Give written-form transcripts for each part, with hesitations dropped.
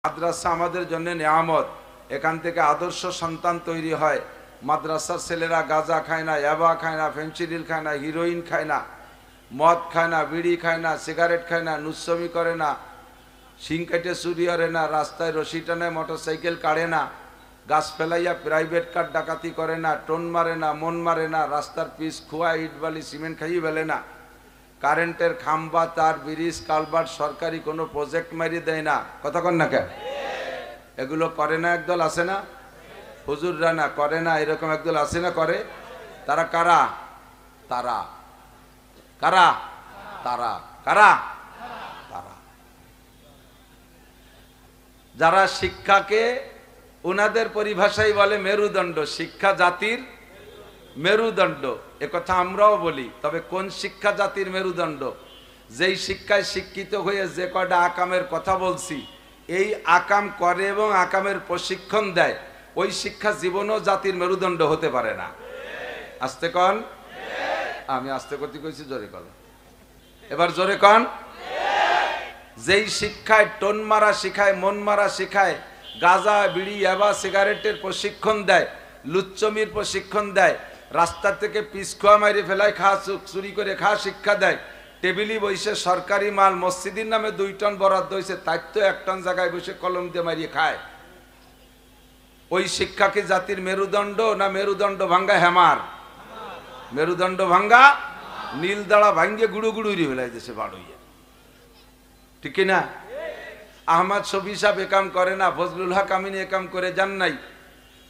মাদ্রাসা আমাদের জন্য নিয়ামত। এখান থেকে আদর্শ সন্তান তৈরি হয়। মাদ্রাসার ছেলেরা গাঁজা খায় না, ইয়াবা খায় না, ফেন্সিডিল খায় না, হিরোইন খায় না, মদ খায় না, বিড়ি খায় না, সিগারেট খায় না, নুচ্ছমি করে না, শিং কেটে চুরি করে না, রাস্তায় রশি টানে মোটরসাইকেল কাড়ে না, গাছ ফেলাইয়া প্রাইভেট কার ডাকাতি করে না, টোন মারে না, মন মারে না, রাস্তার পিচ খোয়া ইট বালি সিমেন্ট খাইয়ে ফেলে না, কারেন্টের খাম্বা তার ব্রিজ কালভার্ট সরকারি কোনো প্রজেক্ট মারিয়ে দেয় না। কতক্ষণ না কেন এগুলো করে না? একদল আছে না, হুজুররা না করে না, এরকম একদল আছে না করে। তারা কারা? তারা কারা? তারা কারা? তারা যারা শিক্ষাকে ওনাদের পরিভাষায় বলে মেরুদণ্ড। শিক্ষা জাতির মেরুদণ্ড, একথা আমরাও বলি। তবে কোন শিক্ষা জাতির মেরুদণ্ড? যেই শিক্ষায় শিক্ষিত হয়ে যে কয়টা আকামের কথা বলছি, এই আকাম করে এবং আকামের প্রশিক্ষণ দেয়, ওই শিক্ষা জীবনও জাতির মেরুদণ্ড হতে পারে না। আস্তে কন। আমি আস্তে করতে কইছি, জোরে কন। এবার জোরে কন। যেই শিক্ষায় টোন মারা শিখায়, মন মারা শিখায়, গাঁজা বিড়ি ইয়াবা সিগারেটের প্রশিক্ষণ দেয়, লুচ্চমির প্রশিক্ষণ দেয়, রাস্তা থেকে পিছখোয়া মারি ফেলায় খা, চুরি করে খা শিক্ষা দেয়, টেবিলি বসে সরকারি মাল মসজিদের নামে 2 টন বরাদ্দ হয়েছে, তাই তো 1 টন জায়গায় বসে কলম দিয়ে মারিয়ে খায়। ওই শিক্ষা কি জাতির মেরুদণ্ড না মেরুদণ্ড ভাঙ্গা হেমার? মেরুদণ্ড ভাঙ্গা নীল দাঁড়া ভাঙ্গে গুড়ু গুড়ু ফেলাই দিয়েছে বাড়ইয়া, ঠিক না? আহমদ শফি সাহেব একাম করে না, ফজলুল হক আমিন একাম করে যান নাই,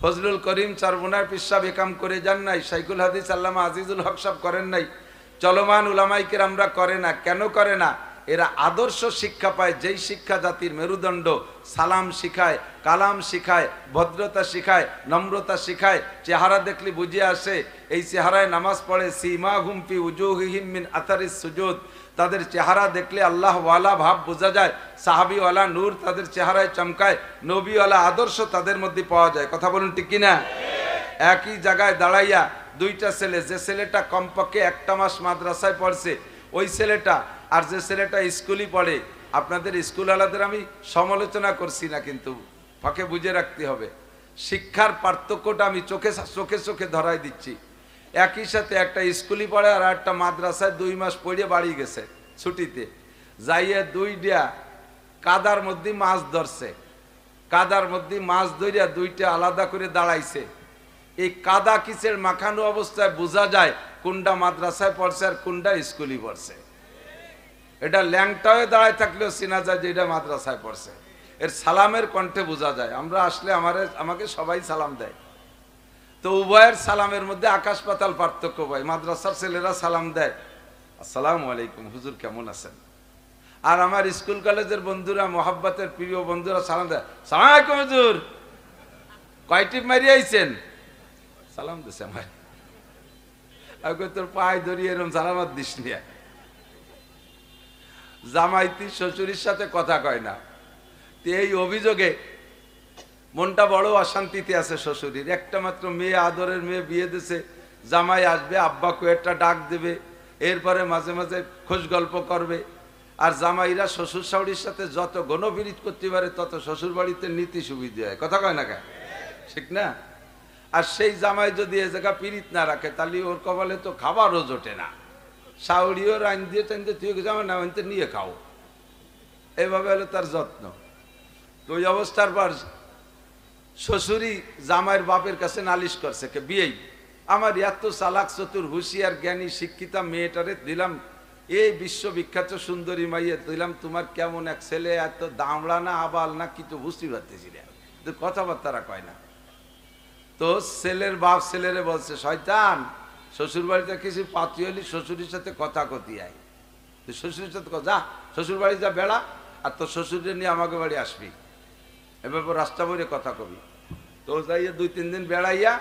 ফজলুল করিম চারবোনার পীর সাহেব একাম করে যান নাই, শাইখুল হাদিস আল্লামা আজিজুল হক সাহেব করেন নাই, চলমান উলামায়ে আমরা করে না। কেন করে না? এরা আদর্শ শিক্ষা পায়, যেই শিক্ষা জাতির মেরুদণ্ড। সালাম শিখায়, কালাম শিখায়, ভদ্রতা শিখায়, নম্রতা শিখায়, চেহারা দেখলে বুঝে আসে এই চেহারায় নামাজ পড়ে। সীমাহুম ফি উজুহিহিম মিন আথারিস সুজুদ, তাদের চেহারা দেখলে আল্লাহ ওয়ালা ভাব বোঝা যায়, সাহাবি ওয়ালা নূর তাদের চেহারায় চমকায়, নবী ওয়ালা আদর্শ তাদের মধ্যে পাওয়া যায়। কথা বলুন ঠিক কিনা? একই জায়গায় দাঁড়াইয়া 2টা ছেলে, যে ছেলেটা কমপক্ষে 1টা মাস মাদ্রাসায় পড়ছে ওই ছেলেটা, আর যে ছেলেটা স্কুলই পড়ে, আপনাদের স্কুল আলাদের আমি সমালোচনা করছি না, কিন্তু ফাঁকে বুঝে রাখতে হবে শিক্ষার পার্থক্যটা আমি চোখে চোখে চোখে ধরাই দিচ্ছি। একই সাথে একটা স্কুলই পড়ে আর একটা মাদ্রাসায় 2 মাস পড়ে বাড়ি গেছে ছুটিতে, যাইয়া 2টা কাদার মধ্যে মাছ ধরছে, কাদার মধ্যে মাছ ধরিয়া 2টা আলাদা করে দাঁড়াইছে। এই কাদা কিসের মাখানো অবস্থায় বোঝা যায় কোনটা মাদ্রাসায় পড়ছে আর কোনটা স্কুলই পড়ছে। এটা ল্যাংটা হয়ে দাঁড়ায় থাকলেও চেনা যায় যে এটা মাদ্রাসায় পড়ছে। এর সালামের কণ্ঠে বোঝা যায়। আমরা আসলে আমাকে সবাই সালাম দেয়, তো উভয়ের সালামের মধ্যে আকাশ পাতাল পার্থক্য ভাই। মাদ্রাসার ছেলেরা সালাম দেয়, আসসালামু আলাইকুম হুজুর কেমন আছেন, আর আমার স্কুল কলেজের বন্ধুরা, মোহাব্বতের প্রিয় বন্ধুরা সালাম দেয়, সালাম আলাইকুম হুজুর, কয় টিপ মারিয়ে আইছেন, সালাম দিছে আমার, তোর পায়ে ধরিয়ে এরকম সালামাত দিস নিয়ে। জামাইতি শ্বশুরের সাথে কথা কয় না, এই অভিযোগে মনটা বড় অশান্তিতে আছে শ্বশুরের। একটা মাত্র মেয়ে, আদরের মেয়ে, বিয়ে দিছে, জামাই আসবে, আব্বা কয়েকটা ডাক দেবে, এরপরে মাঝে মাঝে খোঁজ গল্প করবে। আর জামাইরা শ্বশুর শাশুড়ির সাথে যত গণবিরিত করতে পারে তত শ্বশুর বাড়িতে নীতি সুবিধা হয়। কথা কয় না কেন? ঠিক না? আর সেই জামাই যদি এ জায়গা পিরিত না রাখে, তাহলে ওর কপালে তো খাবারও জোটে না। শাউরিও রান দিয়ে টান দিয়ে তুই জামা না আনতে নিয়ে খাও, এভাবে হলো তার যত্ন। তো ওই অবস্থার পর শ্বশুরই জামাইয়ের বাপের কাছে নালিশ করছে, কে বিয়েই আমার এত চালাক চতুর হুঁশিয়ার জ্ঞানী শিক্ষিতা মেয়েটারে দিলাম, এই বিশ্ববিখ্যাত সুন্দরী মাইয়ে দিলাম, তোমার কেমন এক ছেলে, এত দামড়া না আবাল না কিছু বুঝতে পারতেছি না, কথাবার্তারা কয় না। তো ছেলের বাপ ছেলেরে বলছে, শয়তান শ্বশুর বাড়িতে কিছু পাতি হলি শ্বশুরের সাথে কথা কতি আয়, শ্বশুরের সাথে যা, শ্বশুর বাড়ি যা বেড়া, আর তোর শ্বশুরের নিয়ে আমাকে বাড়ি আসবি, এভাবে রাস্তা বইরে কথা কবি। তো যাইয়া 2-3 দিন বেড়াইয়া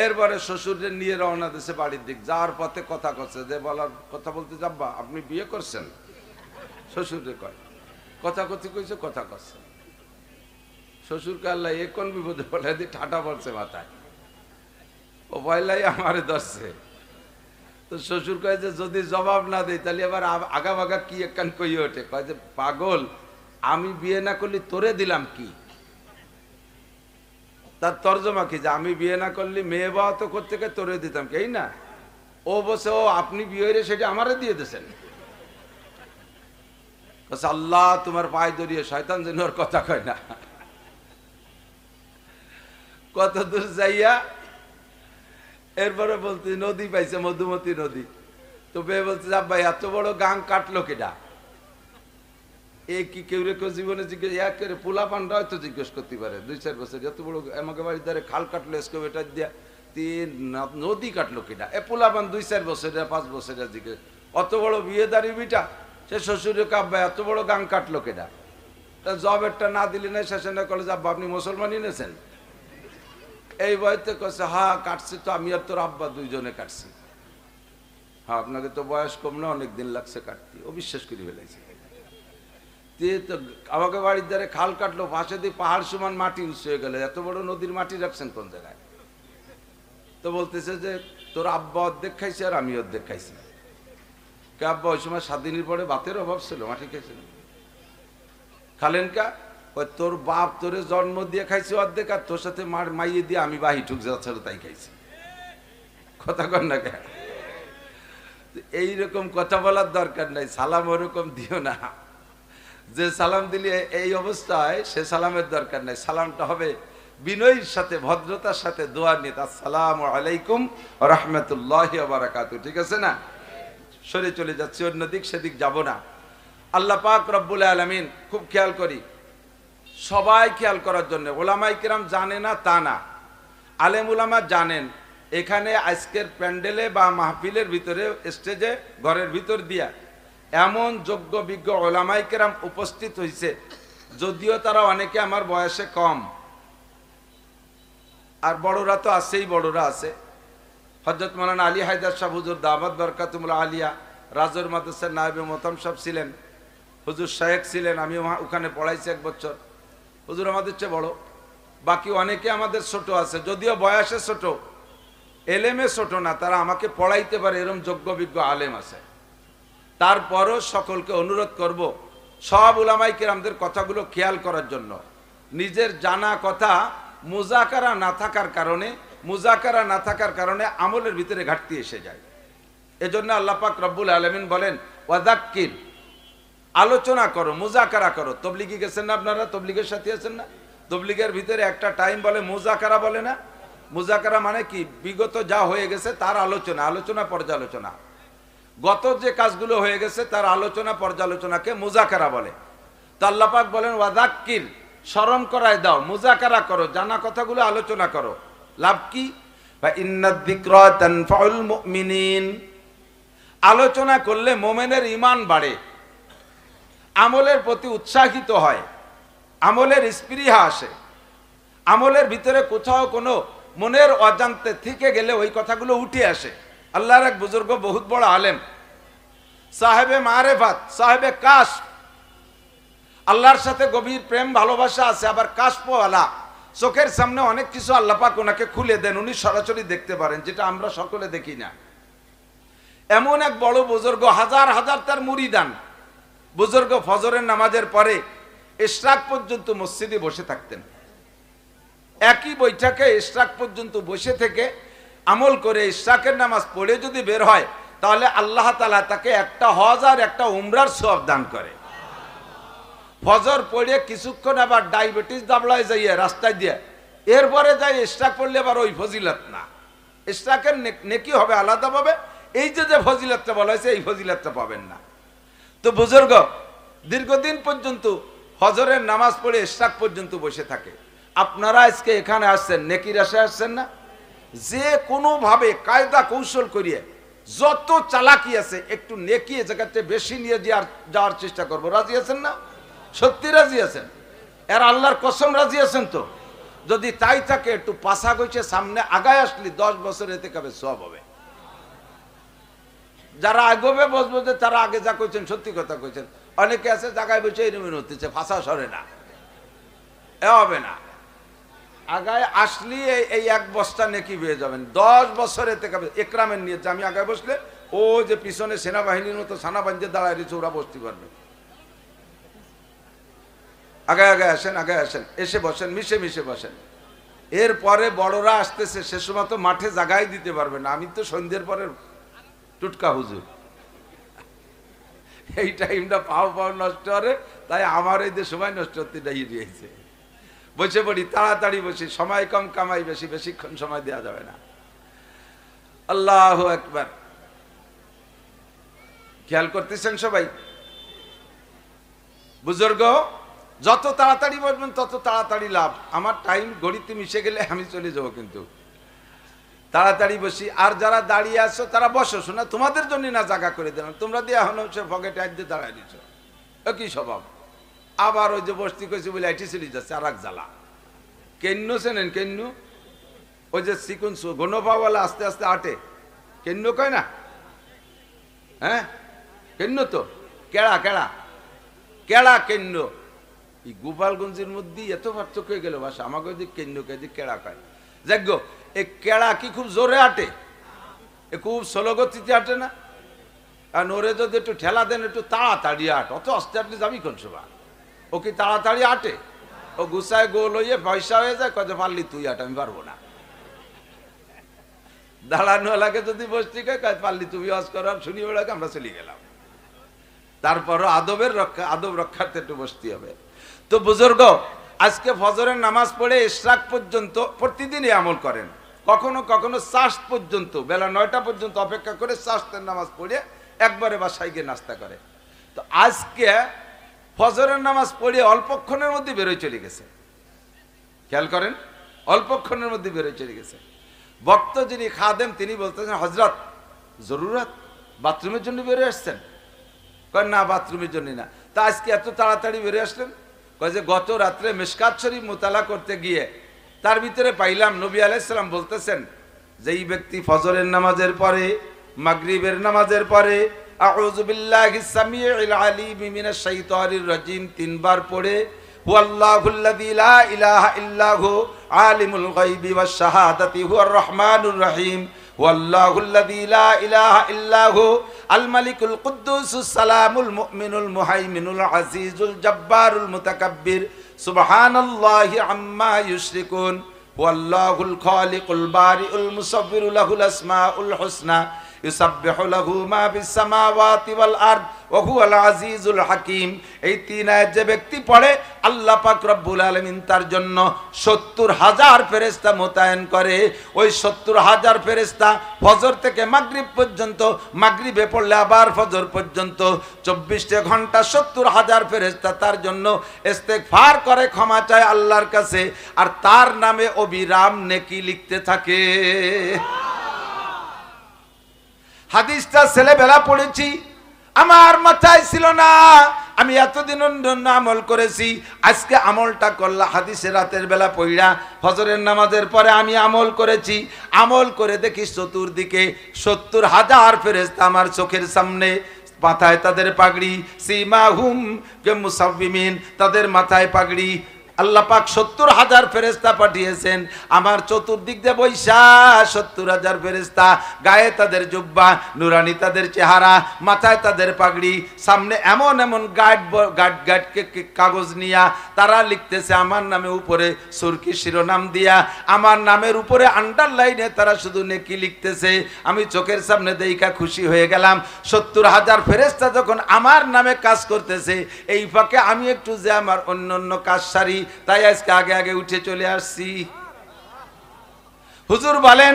এরপরে শ্বশুরের নিয়ে রওনা দিছে বাড়ির দিক। যাওয়ার পথে কথা করছে, যে বলার কথা বলতে যাব্বা, আপনি বিয়ে করছেন? শ্বশুরে কয় কথা কথি কইছে, কথা করছে। শ্বশুরকে আল্লাহ এ কোন বিপদে বলে দিয়ে ঠাটা পড়ছে মাথায়, ও পয়লাই আমারে ধরছে। তো শ্বশুর কয় যে যদি জবাব না দেয় তাহলে আবার আগা বাগা কি একখান কই ওঠে, কয় যে পাগল আমি বিয়ে না করলে তোরে দিলাম কি, তার তর্জমা কি যে আমি বিয়ে না করলে মেয়ে বাবা তো করতে তোরে দিতাম কি, এই না? ও বসে ও আপনি বিয়ে হয়ে সেটা আমারে দিয়ে দিয়েছেন। আল্লাহ তোমার পায়ে ধরিয়ে, শয়তান যেন ওর কথা কয় না। কত দূর যাইয়া এরপরে বলতে নদী পাইছে, মধুমতি নদী। তো বে বলছে ভাই এত বড় গাং কাটলো কেডা? এ কি কেউ কেউ জীবনে জিজ্ঞেস করে পোলা পান্ডা হয়তো জিজ্ঞেস করতে পারে 2-4 বছর এত বড় আমাকে বাড়ির ধারে খাল কাটলো এসকেভেটার দিয়া, নদী কাটলো কেডা? এ পোলা পান 2-4 বছরে 5 বছরে জিজ্ঞেস, অত বড় বিয়েদারি বিটা সে শ্বশুরে কাব্বা এত বড় গাং কাটলো কেডা? তা জবেরটা না দিলি না, শেষে না কলেজ আব্বা আপনি মুসলমানই নেছেন? এই বয়সে কছে হ্যাঁ কাটছি তো, আমি আর তোর আব্বা দুইজনে কাটছি। হ্যাঁ আপনাকে তো বয়স কম না, অনেকদিন লাগছে কাটতে। ও বিশ্বাস করে ফেলেছে। তো আমাকে বাড়ির ধারে খাল কাটলো, পাশে দিয়ে পাহাড় সমান মাটি উঁচু হয়ে গেল, এত বড় নদীর মাটি রাখছেন কোন জায়গায়? তো বলতেছে যে তোর আব্বা অর্ধেক খাইছে আর আমি অর্ধেক খাইছি। কে আব্বা ওই সময় 7 দিনের পরে ভাতের অভাব ছিল, মাটি খাইছিল। খালেন কা? ওই তোর বাপ তোরে জন্ম দিয়ে খাইছে অর্ধেক, আর তোর সাথে মাইয়ে দিয়ে আমি বাহি ঠুক যাচ্ছিল তাই খাইছি। কথা কর না কে? এইরকম কথা বলার দরকার নাই, সালাম ওরকম দিও না। যে সালাম দিলে এই অবস্থায় সে সালামের দরকার নাই। সালামটা হবে বিনয়ের সাথে, ভদ্রতার সাথে, দোয়া নিয়ে, আসসালামু আলাইকুম ওয়া রাহমাতুল্লাহি ওয়া বারাকাতুহু। ঠিক আছে না? সরে চলে যাচ্ছি, অন্যদিক সেদিক যাব না। আল্লাহ পাক রব্বুল আলামিন খুব খেয়াল করি, সবাই খেয়াল করার জন্য। ওলামায়ে কিরাম জানে না তা না, আলেম উলামা জানেন। এখানে আজকের প্যান্ডেলে বা মাহফিলের ভিতরে, স্টেজে, ঘরের ভিতর দিয়া এমন যোগ্য বিজ্ঞ ওলামায়ে কেরাম উপস্থিত হয়েছে, যদিও তারা অনেকে আমার বয়সে কম, আর বড়রা তো আছেই, বড়রা আছে। হযরত মাওলানা আলী হায়দার সাহেব হুজুর দাওয়াত বরকাতুল্লাহ আলিয়া রাজর মাদ্রাসার নায়েবে মোহতাম সাহেব ছিলেন, হুজুর শায়েখ ছিলেন, আমি ওখানে পড়াইছি 1 বছর। হুজুর আমাদের চেয়ে বড়, বাকি অনেকে আমাদের ছোট আছে, যদিও বয়সে ছোট, এলেমে ছোট না, তারা আমাকে পড়াইতে পারে, এরকম যোগ্য বিজ্ঞ আলেম আছে। তারপরও সকলকে অনুরোধ করব সব উলামায়ে কিরামদের কথাগুলো খেয়াল করার জন্য। নিজের জানা কথা মুজাকারা না থাকার কারণে আমলের ভিতরে ঘাটতি এসে যায়। এজন্য আল্লাহ পাক রব্বুল আলামিন বলেন ওয়াযাক্কির, আলোচনা করো, মুজাকারা করো। তবলিগি গেছেন না আপনারা? তবলিগের সাথে আছেন না? তবলিগের ভিতরে একটা টাইম বলে মুজাকারা, বলে না? মুজাকারা মানে কি? বিগত যা হয়ে গেছে তার আলোচনা পর্যালোচনা। গত যে কাজগুলো হয়ে গেছে তার আলোচনা পর্যালোচনাকে মুজাকারা বলে। তো আল্লাহ পাক বলেন ওয়াযাক্কির, স্মরণ করায় দাও, মুজাকারা করো, জানা কথাগুলো আলোচনা করো। লাভ কি? ফা ইন্নাদ যিকরা তানফাউল মুমিনিন, আলোচনা করলে মুমিনের ঈমান বাড়ে, আমলের প্রতি উৎসাহিত হয়, আমলের স্পৃহা আসে, আমলের ভিতরে কোথাও কোনো মনের অজান্তে থেকে গেলে ওই কথাগুলো উঠে আসে। আল্লাহর এক বুজুর্গ, বহুত বড় আলেম, সাহেবে মারেফাত, সাহেবে কাশ, আল্লাহর সাথে গভীর প্রেম ভালোবাসা আছে, আবার কাশফওয়ালা, চোখের সামনে অনেক কিছু আল্লাহ পাক ওনাকে খুলে দেন, উনি সরাসরি দেখতে পারেন, যেটা আমরা সকলে দেখি না। এমন এক বড় বুজুর্গ, হাজার হাজার তার মুরিদান। বুজুর্গ ফজরের নামাজের পরে ইশরাক পর্যন্ত মসজিদে বসে থাকতেন। একই বৈঠকে ইশরাক পর্যন্ত বসে থেকে আমল করে ইশরাকের নামাজ পড়ে যদি বের হয়, তাহলে আল্লাহ তাআলা তাকে একটা হজ আর একটা উমরার সওয়াব দান করে। ফজর পড়ে কিছুক্ষণ আবার ডায়াবেটিস দাবলায় যাইয়ে রাস্তায় দিয়ে এরপরে যাই ইশরাক পড়লে আবার ওই ফজিলত না, ইশরাকের নেকি হবে আলাদাভাবে, এই যে ফজিলতটা বলা হয়েছে এই ফজিলতটা পাবেন না। তো বুজুর্গ দীর্ঘদিন পর্যন্ত ফজরের নামাজ পড়ে ইশরাক পর্যন্ত বসে থাকে। আপনারা আজকে এখানে আসছেন, নেকির আশায় আসছেন না? যে কোনোভাবে কায়দা কৌশল করিয়ে, যত চালাকি আছে, একটু নেকি এ জায়গাতে বেশি নিয়ে যাওয়ার চেষ্টা করবো। রাজি আছেন না? সত্যি রাজি আছেন? এর আল্লাহর কসম রাজি আছেন তো? যদি তাই থাকে একটু পাশা গইছে সামনে আগায় আসলে 10 বছর এতে কাবে সওয়াব হবে। যারা আগবে বসবো যে তারা আগে যা কইছেন সত্যি কথা কইছেন। অনেকে আছে জায়গায় বসে এরকম হতেছে, ফাঁসা সরে না, এ হবে না। আগায় আসলি এই 1 বস্তা নেকি পেয়ে যাবেন। 10 বছর এতে কাবে একরামের নিয়ে আমি আগায় বসলে ও যে পিছনে সেনাবাহিনীর মতো সানা বাঞ্জে দাঁড়ায় রয়েছে, ওরা বসতে পারবে। আগে আগে আসেন, আগে আসেন, এসে বসেন, মিশে মিশে বসেন। এরপরে বড়রা আসতেছে, সে সময় তো মাঠে জাগাই দিতে পারবে না, আমি তো সন্ধ্যের পরে টুটকা হুজুর, এই টাইমটা পাও পাও নষ্ট করে, তাই আমার এই যে সময় নষ্ট করতে দিয়েছে। বসে পড়ি, তাড়াতাড়ি বসি, সময় কম কামাই বেশি, বেশিক্ষণ সময় দেওয়া যাবে না। আল্লাহু আকবার। খেয়াল করতেছেন সবাই? বুজুর্গ, যত তাড়াতাড়ি বসবেন তত তাড়াতাড়ি লাভ। আমার টাইম ঘড়িতে মিশে গেলে আমি চলে যাবো, কিন্তু তাড়াতাড়ি বসি। আর যারা দাঁড়িয়ে আছো তারা বসো, শোনা তোমাদের জন্য না জায়গা করে দিলাম, তোমরা দিয়ে এখন সে পকেটে আজ দিয়ে দাঁড়ায় দিচ্ছ, কি স্বভাব। আবার ওই যে বসতি কইছি বলে আইটি চলে যাচ্ছে, আর এক জ্বালা। কেন্ন চেনেন? কেন্ন, ওই যে চিকুন গণপাওয়ালা আস্তে আস্তে আটে, কেন্ন কয় না? হ্যাঁ কেন্ন তো, কেড়া কেড়া কেড়া কেন্ন। এই গোপালগঞ্জের মধ্যে এত পার্থক্য হয়ে গেল ভাষা। আমাকে ওই যে কেন্ন কে যে কেড়া কয়, যাজ্ঞ এই কেড়া কি খুব জোরে আটে? এ খুব স্লো গতিতে আটে না? কারণ ওরে যদি একটু ঠেলা দেন, একটু তাড়াতাড়ি আট, অত আস্তে আটলে যাবি কোন সভা? ও কি তাড়াতাড়ি আটে? ও গুছায় গোল হইয়ে পয়সা হয়ে যায়, কত পারলি তুই আট, আমি পারবো না। দাঁড়ানো লাগে যদি বসতি কয় পারলি তুমি ওয়াজ করো, শুনি বেড়াকে আমরা চলে গেলাম। তারপরও আদবের রক্ষা, আদব রক্ষার্থে একটু বসতে হবে। তো বুজুর্গ, আজকে ফজরের নামাজ পড়ে ইশরাক পর্যন্ত প্রতিদিনই আমল করেন, কখনো কখনো চাষ পর্যন্ত, বেলা 9টা পর্যন্ত অপেক্ষা করে চাষের নামাজ পড়ে একবারে বাসায় গিয়ে নাস্তা করে। তো আজকে ফজরের নামাজ পড়ে অল্পক্ষণের মধ্যে বেরোয় চলে গেছে। খেয়াল করেন, অল্পক্ষণের মধ্যে বেরোয় চলে গেছে। বক্ত যিনি খাদেম তিনি বলতেছেন, হজরত জরুরত, বাথরুমের জন্য বেরোয় আসছেন? কয় না, বাথরুমের জন্য না। তা আজকে এত তাড়াতাড়ি বেরিয়ে আসলেন? কয় যে গত রাত্রে মিশকাত শরীফ মোতালা করতে গিয়ে তার ভিতরে পাইলাম নবী আলাইহিস সালাম বলতেছেন, যেই ব্যক্তি ফজরের নামাজের পরে, মাগরিবের নামাজের পরে আউযু বিল্লাহিস সামিউল আলিম মিনাশ শাইতানির রাজিম 3 বার পড়ে, হুয়াল্লাহুল্লাযী লা ইলাহা ইল্লাহু আলিমুল গায়বি ওয়াশ শাহাদাতি হুয়ার রহমানুর রহিম, হুয়াল্লাহুল্লাযী লা ইলাহা ইল্লাহু আল মালিকুল কুদ্দুসুস সালামুল মুমিনুল মুহাইমিনুল আজিজুল জব্বারুল মুতাকাব্বির, সুবহানাল্লাহি আম্মা ইউশরিকুন, হুয়াল্লাহুল খালিকুল বারিউল মুসাব্বিরু লাহুল আসমাউল হুসনা, ইউসাব্বিহু লাহু মা ফিস সামাওয়াতি ওয়াল আরদ ওয়া হুয়াল আজিজুল হাকীম। এই 3 আয়াত যে ব্যক্তি পড়ে, আল্লাহ পাক রব্বুল আলামিন তার জন্য 70,000 ফেরেশতা মোতায়েন করে। ওই 70,000 ফেরেশতা ফজর থেকে মাগরিব পর্যন্ত, মাগরিবে পড়লে আবার ফজর পর্যন্ত 24 ঘন্টা 70,000 ফেরেশতা তার জন্য ইস্তেগফার করে, ক্ষমা চায় আল্লাহর কাছে, আর তার নামে অবিরাম নেকি লিখতে থাকে। হাদিসটা ছেলেবেলা পড়েছি, আমার মাথায় ছিল না, আমি এতদিন অন্য আমল করেছি, আজকে আমলটা করলাম। হাদিসে রাতের বেলা পড়া ফজরের নামাজের পরে আমি আমল করেছি, আমল করে দেখি চতুর্দিকে 70,000 ফেরেশতা আমার চোখের সামনে, মাথায় তাদের পাগড়ি, সীমাহুম মুসাব্বিমিন, তাদের মাথায় পাগড়ি। আল্লাহ পাক 70,000 ফেরেশতা পাঠিয়েছেন আমার চতুর্দিক দিয়ে বৈশা, 70,000 ফেরেশতা, গায়ে তাদের জুব্বা, নুরানি তাদের চেহারা, মাথায় তাদের পাগড়ি, সামনে এমন এমন কাগজ নিয়া তারা লিখতেছে আমার নামে, উপরে সুরকি শিরোনাম দিয়া আমার নামের উপরে আন্ডারলাইনে তারা শুধু নেকি লিখতেছে। আমি চোখের সামনে দেইখা খুশি হয়ে গেলাম। 70,000 ফেরেশতা যখন আমার নামে কাজ করতেছে, এই ফাঁকে আমি একটু যে আমার অন্য কাজ সারি, তাই আজকে আগে আগে উঠে চলে আসছি। হুজুর বলেন,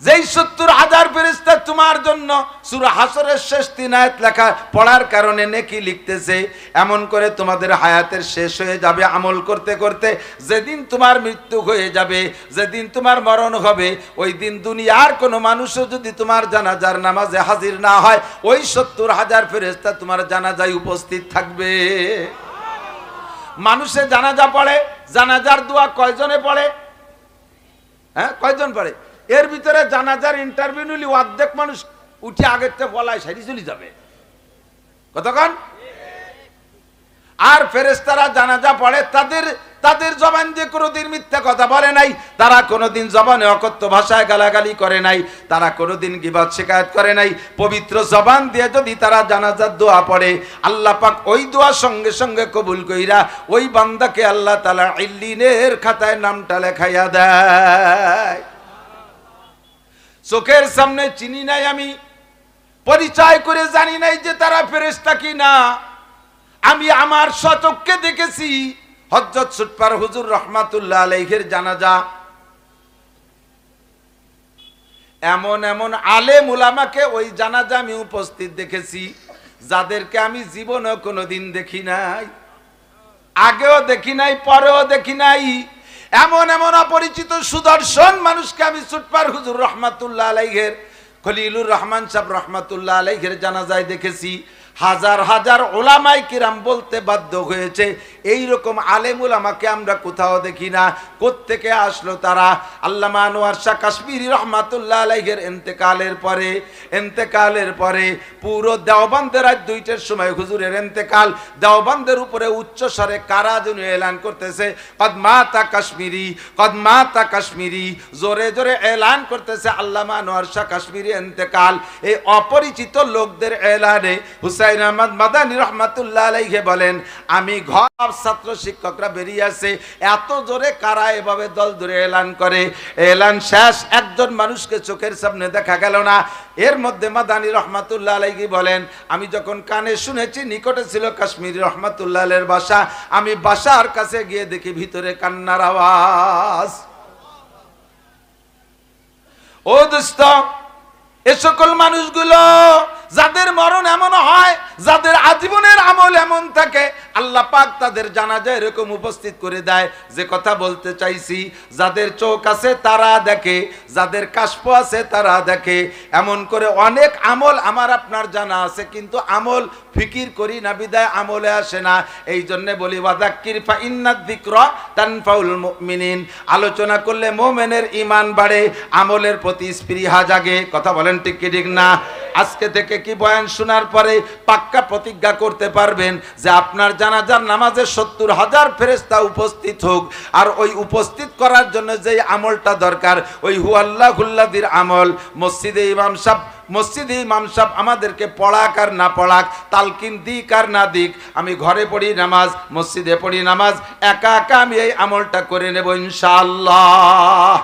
যেই 70,000 ফেরেশতা তোমার জন্য সূরা হাসরের শেষ 3 আয়াত লেখা পড়ার কারণে নেকি লিখতেছে, এমন করে তোমাদের হায়াতের শেষ হয়ে যাবে আমল করতে করতে। যেদিন তোমার মৃত্যু হয়ে যাবে, যেদিন তোমার মরণ হবে, ওই দিন দুনিয়ার কোনো মানুষও যদি তোমার জানাজার নামাজে হাজির না হয়, ওই 70,000 ফেরেশতা তোমার জানাজায় উপস্থিত থাকবে। মানুষে জানাজা পড়ে, জানাজার দোয়া কয়জনে পড়ে? হ্যাঁ, কয়জন পড়ে? এর ভিতরে জানাজার ইন্টারভিউ নিলি অর্ধেক মানুষ উঠে আগের থেকে বলায় সারি চলে যাবে। কতক্ষণ? আর ফেরেশতারা জানাজা পড়ে, তাদের জবান দিয়ে কোনোদিন মিথ্যা কথা বলে নাই, তারা কোনোদিন জবানে অকথ্য ভাষায় গালাগালি করে নাই, তারা কোনোদিন গীবত শিকায়ত করে নাই। পবিত্র জবান দিয়ে যদি তারা জানাজার দোয়া পড়ে, আল্লাহ পাক ওই দোয়া সঙ্গে সঙ্গে কবুল কইরা ওই বান্দাকে আল্লাহ তাআলা ইল্লিনের খাতায় নামটা লেখাইয়া দেয়। চোখের সামনে চিনি নাই আমি, পরিচয় করে জানি নাই যে তারা ফেরেশতা কি না। আমি আমার স্বচক্ষে দেখেছি হযরত সুটপার হুজুর রহমাতুল্লাহ আলাইহির জানাজা। এমন এমন আলেম উলামাকে ওই জানাজা আমি উপস্থিত দেখেছি যাদেরকে আমি জীবনে কোনোদিন দেখি নাই, আগেও দেখি নাই, পরেও দেখি নাই। এমন এমন অপরিচিত সুদর্শন মানুষকে আমি সুটপার হুজুর রহমাতুল্লাহ আলাইহির, খলিলুর রহমান সাহেব রহমাতুল্লাহ আলাইহির জানাজায় দেখেছি। হাজার হাজার ওলামায়ে কিরাম বলতে বাধ্য হয়েছে এইরকম আলেম ওলামাকে আমরা কোথাও দেখি না। কোত্থেকে আসলো তারা? আল্লামা আনোয়ার শাহ কাশ্মীরি রহমাতুল্লাহ আলাইহির ইন্তেকালের পরে পুরো দেওবন্দের রাত 2টার সময় হুজুরের ইন্তেকাল, দেওবন্দের উপরে উচ্চ স্বরে কারা যেন এলান করতেছে, কদ মাতা কাশ্মীরি, কদ মাতা কাশ্মীরি, জোরে জোরে এলান করতেছে আল্লামা আনোয়ার শাহ কাশ্মীরি ইন্তেকাল। এই অপরিচিত লোকদের এলানে হুসাইন আহমদ মাদানী রহমাতুল্লাহ আলাইহি বলেন, আমি ঘর ছাত্র শিক্ষকরা বেরিয়ে আসে, এত জোরে কারা এভাবে দল ধরে এলান করে। এলান শেষ, একজন মানুষকে চোখের সামনে দেখা গেল না। এর মধ্যে মাদানী রহমাতুল্লাহ আলাইহি বলেন, আমি যখন কানে শুনেছি, নিকটে ছিল কাশ্মীরি রহমাতুল্লাহ আলাইহির বাসা, আমি বাসার কাছে গিয়ে দেখি ভিতরে কান্নার আওয়াজ। ও দোস্ত, এ সকল মানুষগুলো যাদের মরণ এমন হয়, যাদের আজীবনের আমল এমন থাকে, আল্লাহ পাক তাদের জানাজা এরকম উপস্থিত করে দেয়। যে কথা বলতে চাইছি, যাদের চোখ আছে তারা দেখে, যাদের কাশফ আছে তারা দেখে। এমন করে অনেক আমল আমার আপনার জানা আছে, কিন্তু আমল ফিকির করি না, বিদায় আমলে আসে না। এই জন্য বলি ওয়াযাক্কির ফা ইন্নাদ যিকরা তানফাউল মুমিনিন। আলোচনা করলে মুমিনের ঈমান বাড়ে, আমলের প্রতি স্পৃহা জাগে। কথা বলেন ঠিক কি ঠিক না? আজকে থেকে কি বয়ান শোনার পরে পাক্কা প্রতিজ্ঞা করতে পারবেন যে আপনার জানাজার নামাজে 70,000 ফেরেশতা উপস্থিত হোক, আর ওই উপস্থিত করার জন্য যে আমলটা দরকার, ওই হুয়াল্লাহুল্লাযীর আমল। মসজিদে ইমাম সাহেব আমাদেরকে পড়াক আর না পড়াক, তালকিন দিক আর না দিক, আমি ঘরে পড়ি নামাজ, মসজিদে পড়ি নামাজ, একা একা আমি এই আমলটা করে নেব ইনশাআল্লাহ।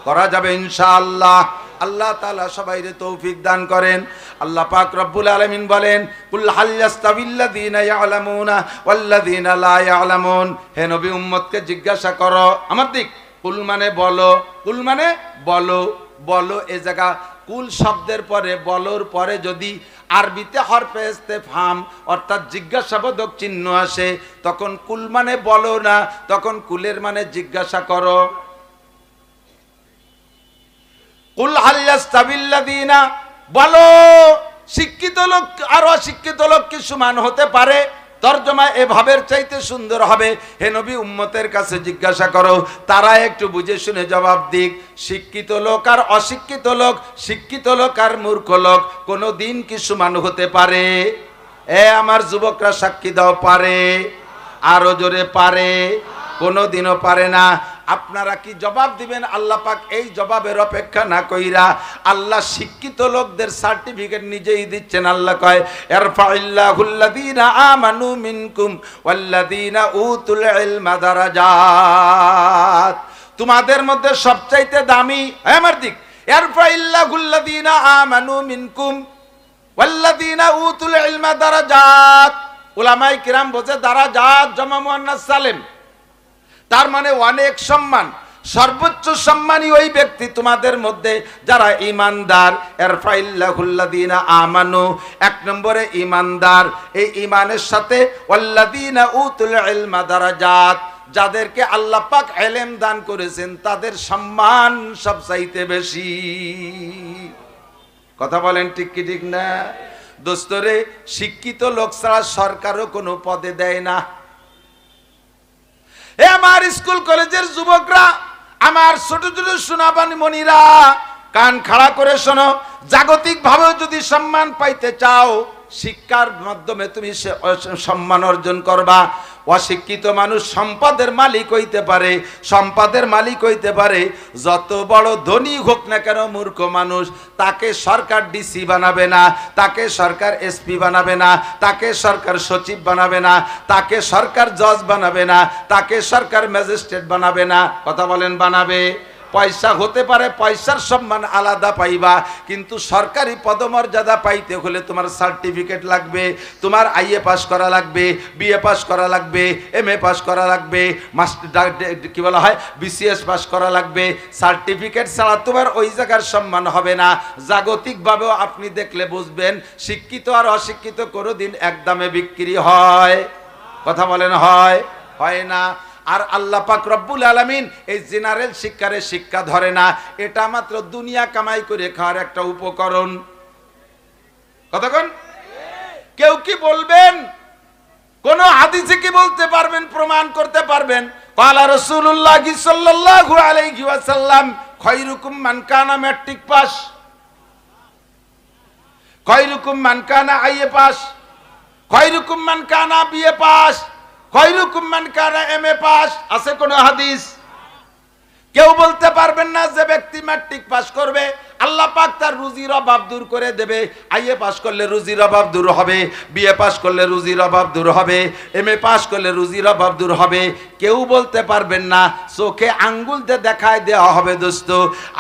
করা যাবে ইনশাআল্লাহ। আল্লাহ তাআলা সবাইরে তৌফিক দান করেন। আল্লাহ পাক রব্বুল আলামিন বলেন, কুল হাল ইয়াস্তাবিল্লাযীনা ইয়ালামুনা ওয়াল্লাযীনা লা ইয়ালামুন। হে নবী, উম্মতকে জিজ্ঞাসা করো, আমার দিক, কুল মানে বলো, কুল মানে বলো, বলো। এ জায়গা কুল শব্দের পরে, বলোর পরে যদি আরবিতে হরফে ইস্তেফহাম অর্থাৎ জিজ্ঞাসাবোধক চিহ্ন আসে, তখন কুল মানে বলো না, তখন কুলের মানে জিজ্ঞাসা করো। কুল হাল ইয়াস্তাবিল্লাযীনা, বলো শিক্ষিত লোক আর অশিক্ষিত লোক কি সমান হতে পারে? তরজমা এভাবের চাইতে সুন্দর হবে, হে নবী, উম্মতের কাছে জিজ্ঞাসা করো, তারা একটু বুঝে শুনে জবাব দিক। শিক্ষিত লোক আর অশিক্ষিত লোক, শিক্ষিত লোক আর মূর্খ লোক কোনো দিন কি সমান হতে পারে? এ আমার যুবকরা সাক্ষী দাও, পারে? আরো জোরে পারে? কোনো দিনও পারে না। আপনারা কি জবাব দিবেন? আল্লাহ পাক এই জবাবের অপেক্ষা না কইরা আল্লাহ শিক্ষিত লোকদের সার্টিফিকেট নিজেই দিচ্ছেন। আল্লাহ কয়, ইরফাইল্লাহুল্লাযীনা আমানু মিনকুম ওয়াল্লাযীনা উতুল ইলমা দারাজাত। তোমাদের মধ্যে সবচাইতে দামি, আমার দিক, ইরফাইল্লাহুল্লাযীনা আমানু মিনকুম ওয়াল্লাযীনা উতুল ইলমা দারাজাত। উলামায়ে কিরাম বোঝে দারাজাত জমা মুয়ান্নাস সালিম, তার মানে অনেক সম্মান। সর্বোচ্চ সম্মানী ওই ব্যক্তি তোমাদের মধ্যে যারা ঈমানদার। ইরফাইল্লাহুল্লাযীনা আমানু, এক নম্বরে ঈমানদার। এই ঈমানের সাথে ওয়াল্লাযীনা উতুল ইলমা দারাজাত, যাদেরকে আল্লাহ পাক ইলম দান করেছেন তাদের সম্মান সবচাইতে বেশি। কথা বলেন ঠিক কি ঠিক না? দোস্তরে, শিক্ষিত লোক ছাড়া সরকারও কোনো পদে দেয় না। এ আমার স্কুল কলেজের যুবকরা, আমার ছোট ছোট সোনাবান মনিরা, কান খাড়া করে শোনো। জাগতিক ভাবে যদি সম্মান পাইতে চাও, শিক্ষার মাধ্যমে তুমি সম্মান অর্জন করবা। অশিক্ষিত মানুষ সম্পদের মালিক হইতে পারে, সম্পদের মালিক হইতে পারে, যত বড় ধনী হোক না কেন মূর্খ মানুষ, তাকে সরকার ডিসি বানাবে না, তাকে সরকার এসপি বানাবে না, তাকে সরকার সচিব বানাবে না, তাকে সরকার জজ বানাবে না, তাকে সরকার ম্যাজিস্ট্রেট বানাবে না। কথা বলেন, বানাবে? পয়সা হতে পারে, পয়সার সম্মান আলাদা পাইবা, কিন্তু সরকারি পদমর্যাদা পাইতে হলে তোমার সার্টিফিকেট লাগবে, তোমার আইএ পাস করা লাগবে, বিএ পাস করা লাগবে, এমএ পাস করা লাগবে, মাস্টার কি বলা হয় বিসিএস পাস করা লাগবে। সার্টিফিকেট ছাড়া তোমার ওই জায়গার সম্মান হবে না। জাগতিকভাবেও আপনি দেখলে বুঝবেন, শিক্ষিত আর অশিক্ষিত কোনোদিন এক দামে বিক্রি হয়? কথা বলেন, হয়? হয় না। আর আল্লাহ পাক রব্বুল আলামিন এই জেনারেল শিক্ষারে শিক্ষা ধরে না, এটা মাত্র দুনিয়া কামাই করে খাওয়ার একটা উপকরণ। কতক্ষণ? কেউ কি বলবেন, কোন হাদিসে কি বলতে পারবেন, প্রমাণ করতে পারবেন? ক্বালা রাসূলুল্লাহ সাল্লাল্লাহু আলাইহি ওয়াসাল্লাম খায়রুকুম মান কানা ম্যাট্রিক পাস, খায়রুকুম মান কানা আইএ পাস, খায়রুকুম মান কানা বিএ পাস, খায়রুকুম মান কানা এমএ পাস। আছে কোন হাদিস? কেউ বলতে পারবেন না যে ব্যক্তি ম্যাট্রিক পাস করবে আল্লাহ পাক তার রুজির অভাব দূর করে দেবে। আইএ পাস করলে রুজির অভাব দূর হবে, বিএ পাস করলে রুজির অভাব দূর হবে, এমএ পাস করলে রুজির অভাব দূর হবে। কেউ বলতে পারবেন না, চোখে আঙ্গুল দিয়ে দেখায় দেওয়া হবে দোস্ত।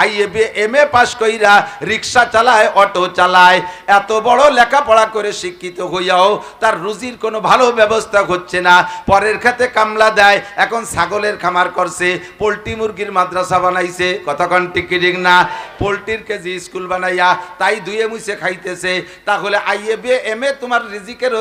আইএ বিএ এমএ পাস কইরা রিক্সা চালায়, অটো চালায়, এত বড় লেখাপড়া করে শিক্ষিত হইয়াও তার রুজির কোনো ভালো ব্যবস্থা হচ্ছে না। পরের খেতে কামলা দেয়, এখন ছাগলের খামার করছে, পোল্ট্রি মুরগির মাদ্রাসা বানাইছে। কতক্ষণ ঠিক না? পোল্ট্রির কেজি স্কুল বানাইয়া তাই ধুয়ে মুছে খাইতেছে। তাহলে আইএ বিএ এমএ তোমার রিজিকের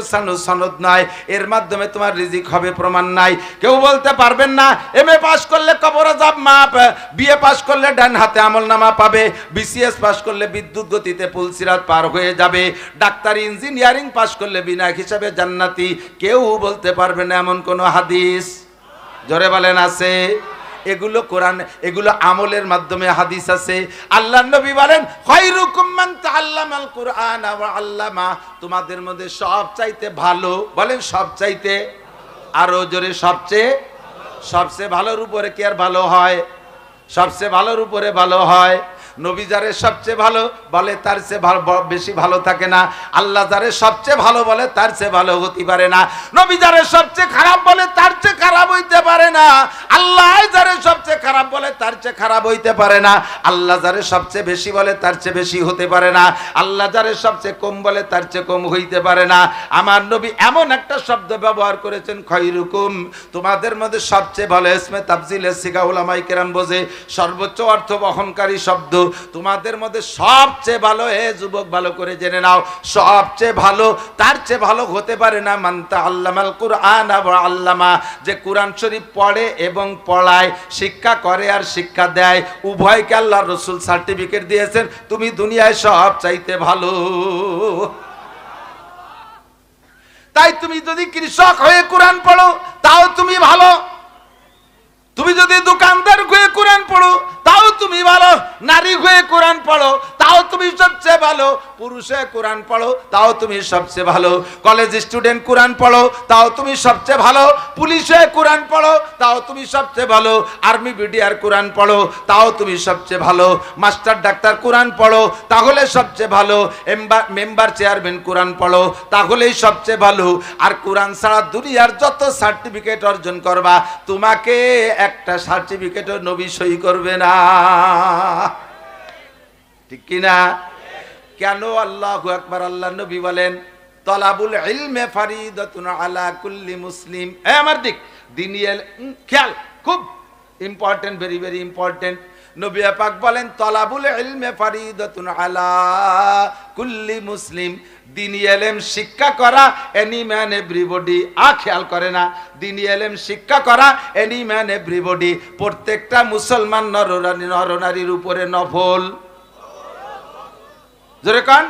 সনদ নয়, এর মাধ্যমে তোমার রিজিক হবে প্রমাণ নাই। কেউ বলতে পারবেন না এমএ পাস করলে কবর আযাব মাপ, বিএ পাস করলে ডান হাতে আমলনামা পাবে, বিসিএস পাস করলে বিদ্যুৎ গতিতে পুলসিরাত পার হয়ে যাবে, ডাক্তারি ইঞ্জিনিয়ারিং পাস করলে বিনা হিসাবে জান্নাতি। কেউ বলতে পারবে না এমন কোন হাদিস? জোরে বলেন, আছে? এগুলো কোরআন, এগুলো আমলের মাধ্যমে হাদিস আছে। আল্লাহর নবী বলেন খায়রুকুম মান তাআল্লামাল কুরআন ওয়া আল্লামা, তোমাদের মধ্যে সবচাইতে ভালো, বলেন সবচাইতে, আরো জোরে, সবচেয়ে, সবচেয়ে ভালোর উপরে কি আর ভালো হয়? সবচেয়ে ভালোর উপরে ভালো হয়। নবী যারে সবচেয়ে ভালো বলে তার চেয়ে বেশি ভালো থাকে না। আল্লাহ যারে সবচেয়ে ভালো বলে তার চেয়ে ভালো হতে পারে না। নবী যারে সবচেয়ে খারাপ বলে তার চেয়ে খারাপ হইতে পারে না। আল্লাহ যারে সবচেয়ে খারাপ বলে তার চেয়ে খারাপ হইতে পারে না। আল্লাহ যারে সবচেয়ে বেশি বলে তার চেয়ে বেশি হতে পারে না। আল্লাহ যারে সবচেয়ে কম বলে তার চেয়ে কম হইতে পারে না। আমার নবী এমন একটা শব্দ ব্যবহার করেছেন খায়রুকুম, তোমাদের মধ্যে সবচেয়ে ভালো। ইসমে তাফজিলে সিগা উলামায়ে কেরাম বোঝে সর্বোচ্চ অর্থ বহনকারী শব্দ। তোমাদের মধ্যে সবচেয়ে ভালো, হে যুবক ভালো করে জেনে নাও, সবচেয়ে ভালো তার চেয়ে ভালো হতে পারে না মান তাআল্লামাল কুরআন ওয়া আল্লামা, যে কুরআন শরীফ পড়ে এবং পড়ায়, শিক্ষা করে আর শিক্ষা দেয়। উভয়কে আল্লাহর রাসূল সার্টিফিকেট দিয়েছেন, তুমি দুনিয়ায় সবচাইতে ভালো। তাই তুমি যদি কৃষক হয়ে কুরআন পড়ো তাও তুমি ভালো, তুমি যদি দোকানদার হয়ে কোরআন পড়ো তাও তুমি ভালো, নারী হয়ে কোরআন পড়ো তাও তুমি সবচেয়ে ভালো, পুরুষ হয়ে কোরআন পড়ো তাও তুমি সবচেয়ে ভালো, কলেজ স্টুডেন্ট কোরআন পড়ো তাও তুমি সবচেয়ে ভালো, পুলিশ হয়ে কোরআন পড়ো তাও তুমি সবচেয়ে ভালো, আর্মি বিডিআর কোরআন পড়ো তাও তুমি সবচেয়ে ভালো, মাস্টার ডাক্তার কোরআন পড়ো তাহলে সবচেয়ে ভালো, মেম্বার চেয়ারম্যান কোরআন পড়ো তাহলেই সবচেয়ে ভালো। আর কোরআন ছাড়া দুনিয়ার যত সার্টিফিকেট অর্জন করবা, তোমাকে একটা সার্টিফিকেটও নবী সই করবে না। ঠিক কি না? কেন? আল্লাহু আকবার। আল্লাহ নবী বলেন তলাবুল ইলমে ফারিদাতুন আলা কুল্লি মুসলিম। আমার দিক দ্বীনি খেয়াল, খুব ইম্পর্টেন্ট, ভেরি ভেরি ইম্পর্টেন্ট। নবী পাক বলেন তলাবুল ইলমে ফারিদাতুন আলা কুল্লি মুসলিম। দ্বীনি ইলম শিক্ষা করা এনি ম্যান এভরিবডি। খেয়াল করে না, দ্বীনি ইলম শিক্ষা করা এনি ম্যান এভরিবডি, প্রত্যেকটা মুসলমান নরনারীর উপরে নফল। জোরে কান,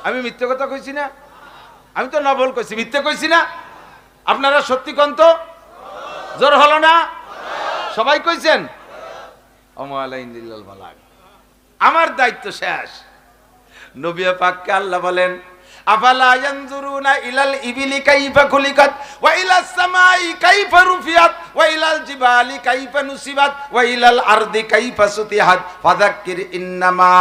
আমি মিথ্যে কথা কইছি না? আমি তো নফল কইছি, মিথ্যে কইছি না? আপনারা সত্যি কোন তো? জোর হলো না? সবাই কইছেন? আমার দায়িত্ব শেষ। নবী পাককে আল্লাহ বলেন আফালা ইয়ানজুরুনা ইলাল ইবিলি কাইফা খুলিকাত ওয়া ইলাস সামাই কাইফা রুফিয়াত ওয়া ইলাল জিবালি কাইফা নুসিবাত ওয়া ইলাল আরদি কাইফা সুতিহাত ফাযাক্কির ইন্নামা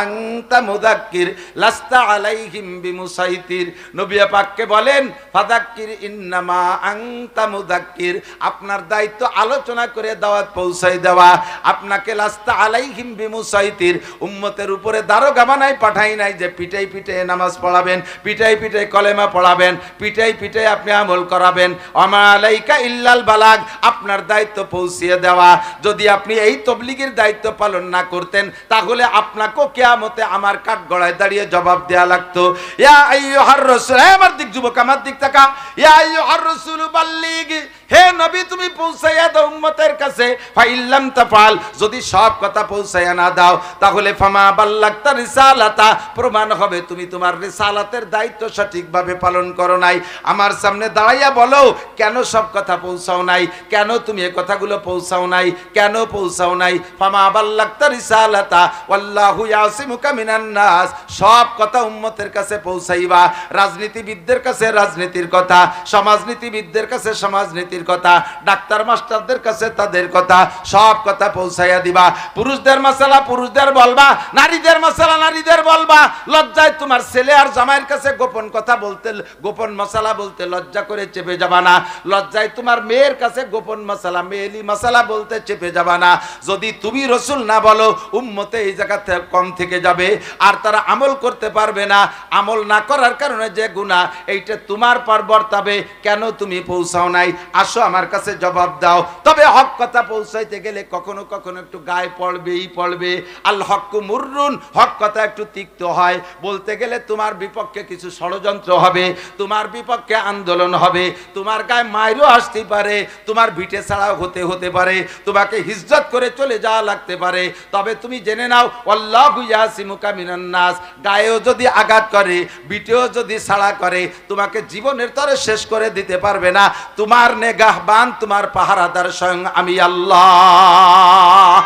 আনতা মুযাক্কির লাস্তা আলাইহিম বিমুসাইতির। নবী পাককে বলেন ফাযাক্কির ইন্নামা আনতা মুযাক্কির, আপনার দায়িত্ব আলোচনা করে দাওয়াত পৌঁছাই দেওয়া। আপনাকে লাস্তা আলাইহিম বিমুসাইতির, উম্মতের উপরে দারোগা বানাই পাঠাই নাই যে পিটাই পিটাই নামাজ পড়াবেন, পিটাই পিটাই কলেমা পড়াবেন, পিটাই পিটাই আপনি আমল করাবেন। ওমা আলাইকা ইল্লাল বালাগ, আপনার দায়িত্ব পৌঁছিয়ে দেওয়া। যদি আপনি এই তবলিগের দায়িত্ব পালন না করতেন তাহলে আপনাকেও কিয়ামতে আমার কাঠগড়ায় দাঁড়িয়ে জবাব দেয়া লাগতো। ইয়া আইয়ুহার রাসূল, আমার দিক যুবক, আমার দিক তাকা। ইয়া আইয়ুহার রাসূল বাল্লিগ, হে নবী তুমি পৌঁছাইয়া দাও উম্মতের কাছে। ফাইল্লাম তাফাল, যদি সব কথা পৌঁছাইয়া না দাও তাহলে ফামা বাল্লাগতা রিসালাতা, প্রমাণ হবে তুমি তোমার রিসালাতের দায়িত্ব সঠিকভাবে পালন করো নাই। আমার সামনে দাঁড়াইয়া বলো কেন সব কথা পৌঁছাও নাই, কেন তুমি এই কথাগুলো পৌঁছাও নাই, কেন পৌঁছাও নাই। ফামা বাল্লাগতা রিসালাতা ওয়াল্লাহু ইয়াসিমুকা মিনান নাস, সব কথা উম্মতের কাছে পৌঁছাইবা। রাজনীতিবিদদের কাছে রাজনীতির কথা, সমাজনীতিবিদদের কাছে সমাজনীতির কথা, ডাক্তার মাস্টারদের কাছে তাদের কথা, সব কথা পৌঁছাইয়া দিবা। পুরুষদের মাসালা পুরুষদের বলবা, নারীদের মাসালা নারীদের বলবা। লজ্জায় তোমার ছেলে আর জামাইয়ের কাছে গোপন কথা বলতে, গোপন মশালা বলতে লজ্জা করে চেপে যাবা না। লজ্জায় তোমার মেয়ের কাছে গোপন মশালা, মেয়েলি মশালা বলতে চেপে যাবা না। যদি তুমি রসুল না বলো উম্মতে এই জায়গা থেকে কম থেকে যাবে আর তারা আমল করতে পারবে না। আমল না করার কারণে যে গুনাহ এইটা তোমার পর বর্তাবে। কেন তুমি পৌঁছাও নাই? আসো আমার কাছে জবাব দাও। তবে হক কথা পৌঁছাইতে গেলে কখনো কখনো একটু গায়ে পড়বেই পড়বে। আল হক্কু মুররুন, হক কথা একটু তিক্ত হয়। বলতে গেলে তোমার বিপক্ষে কিছু ষড়যন্ত্র হবে, তোমার বিপক্ষে আন্দোলন হবে, তোমার গায়ে মাইরও আসতে পারে, তোমার ভিটে ছাড়াও হতে পারে, তোমাকে হিজরত করে চলে যাওয়া লাগতে পারে। তবে তুমি জেনে নাও আল্লাহু ইয়াসিমুকা মিনান নাস, গায়েও যদি আঘাত করে, ভিটেও যদি ছাড়া করে, তোমাকে জীবনের তরে শেষ করে দিতে পারবে না। তোমার নেগাহবান, তোমার পাহারাদার স্বয়ং আমি আল্লাহ।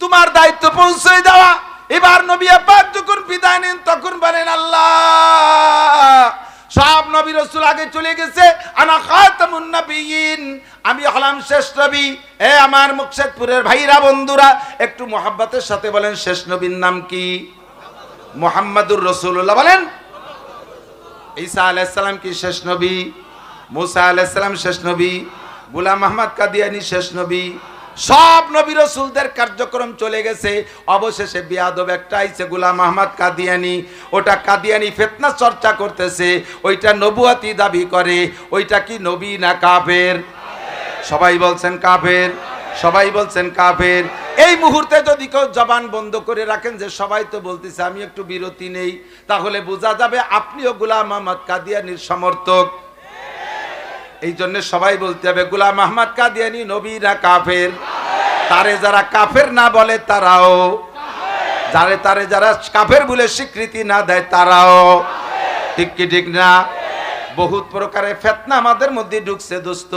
তোমার দায়িত্ব পৌঁছে দেওয়া। এবার নবী পাক যখন বিদায় নেন তখন বলেন আল্লাহ, সব নবী রাসূল আগে চলে গেছে, আনা খাতামুন নবিয়্যিন, আমি হলাম শেষ নবী। এ আমার মুকশেদপুরের ভাইরা বন্ধুরা, একটু মোহাব্বতের সাথে বলেন শেষ নবীর নাম কি? মুহাম্মাদুর রাসূলুল্লাহ। বলেন ঈসা আলাইহিস সালাম কি শেষ নবী? মুসা আলাইহিস সালাম শেষ নবী? গোলাম আহমদ কাদিয়ানী শেষ নবী? সব নবী রাসূলদের কার্যক্রম চলে গেছে। অবশেষে বিয়াদব একটা আইছে গোলাম আহমদ কাদিয়ানী। ওটা কাদিয়ানী ফিতনা চর্চা করতেছে, ওইটা নবুয়তি দাবি করে। ওইটা কি নবী না কাফের? সবাই বলছেন কাফের, সবাই বলছেন কাফের। এই মুহূর্তে যদি কেউ জবান বন্ধ করে রাখেন যে সবাই তো বলতেছে আমি একটু বিরতি নেই, তাহলে বোঝা যাবে আপনিও গোলাম আহমদ কাদিয়ানীর সমর্থক। এই জন্য সবাই বলতে হবে গোলাম আহমদ কাদিয়ানী নবী না কাফের? তারে যারা কাফের না বলে তারাও, যারা কাফের বলে স্বীকৃতি না দেয় তারাও। ঠিক কি ঠিক না? বহুত প্রকারের ফিতনা আমাদের মধ্যে ঢুকছে দোস্ত।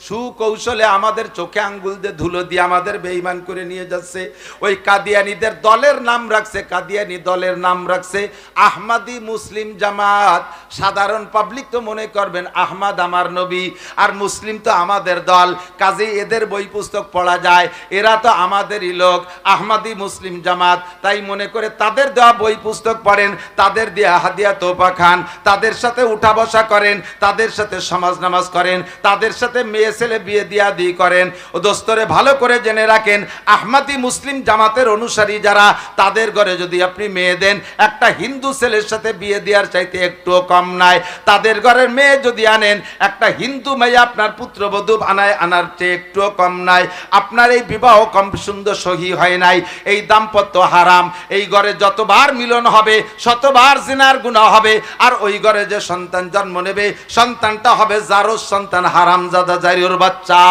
সুকৌশলে আমাদের চোখে আঙ্গুল দিয়ে ধুলো দিয়ে আমাদের বেঈমান করে নিয়ে যাচ্ছে। ওই কাদিয়ানীদের দলের নাম রাখছে, কাদিয়ানী দলের নাম রাখছে আহমাদি মুসলিম জামাত। সাধারণ পাবলিক তো মনে করবেন আহমদ আমার নবী আর মুসলিম তো আমাদের দল, কাজেই এদের বই পুস্তক পড়া যায়, এরা তো আমাদেরই লোক, আহমাদি মুসলিম জামাত। তাই মনে করে তাদের দেওয়া বই পুস্তক পড়েন, তাদের দেওয়া হাদিয়া তোফা খান, তাদের সাথে উঠা বসা করেন, তাদের সাথে সমাজ নামাজ করেন, তাদের সাথে মেয়ে ছেলে বিয়ে দিয়া দি করেন। ও দোস্তরে ভালো করে জেনে রাখেন, আহমদি মুসলিম জামাতের অনুসারী যারা, তাদের ঘরে যদি আপনি মেয়ে দেন, একটা হিন্দু ছেলের সাথে বিয়ে দেওয়ার চাইতে একটুও কম নাই। তাদের ঘরের মেয়ে যদি আনেন, একটা হিন্দু মেয়ে আপনার পুত্রবধূ আনার চেয়ে একটুও কম নাই। আপনার এই বিবাহ কম সুন্দর সহি হয় নাই, এই দাম্পত্য হারাম। এই ঘরে যতবার মিলন হবে শতবার জিনার গুনাহ হবে। আর ওই ঘরে যে সন্তান জন্ম নেবে, সন্তানটা হবে জারজ সন্তান, হারামজাদা জারির বাচ্চা।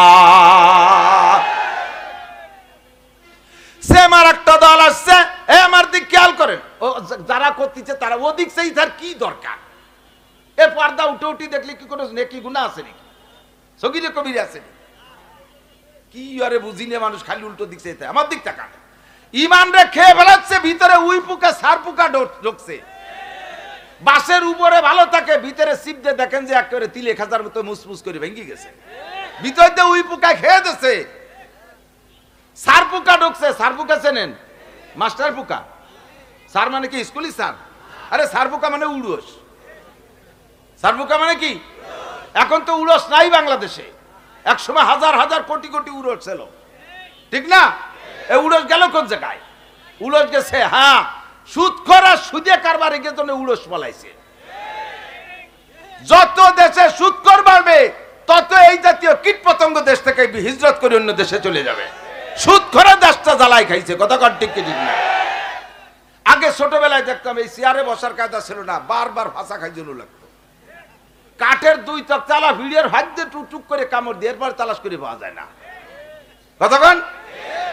সে আমার একটা দল আসছে, এ আমার দিক খেয়াল করেন। ও যারা করতেছে তারা ওদিক সেই তার কি দরকার? এ পর্দা উঠে উঠি দেখলে কি কোনো নেকি গুনাহ আছে নাকি? সগীরে কবিরে আছে কি? আরে বুঝিনে মানুষ খালি উল্টো দিক চাইতে, আমার দিক তাকান। ইমান রে খেয়ে ফেলাচ্ছে, ভিতরে উই পোকা সার পোকা ঢুকছে। বাসের উপরে ভালো থাকে, ভিতরে সিপ দিয়ে দেখেন যে একেবারে তিলে খাজার মতো মুসমুস করে ভেঙে গেছে, ভিতর দিয়ে উই পোকা খেয়ে দিচ্ছে, সার পোকা ঢুকছে। সার পোকা চেনেন? মাস্টার পোকা। সার মানে কি? স্কুলি সার। আরে সার পোকা মানে উড়স। সার পোকা মানে কি? এখন তো উড়স নাই বাংলাদেশে, একসময় হাজার হাজার কোটি কোটি উড়স ছিল, ঠিক না? এই উড়স গেল কোন জায়গায়? উড়স গেছে হ্যাঁ সুদখোর আর সুদে কারবারে গিয়ে জন্য উড়স পালাইছে। যত দেশে সুদখোর বাড়বে তত এই জাতীয় কীট পতঙ্গ দেশ থেকে হিজরত করে অন্য দেশে চলে যাবে। সুদখোরের দেশটা জ্বালাই খাইছে, কথা কর ঠিক কি ঠিক না? আগে ছোটবেলায় দেখতাম এই চেয়ারে বসার কায়দা ছিল না, বারবার ফাঁসা খাই জন্য লাগতো। কাঠের দুই তক তালা ভিড়ের হাত দিয়ে টুকটুক করে কামড় দিয়ে এরপর তালাশ করে পাওয়া যায় না, কতক্ষণ?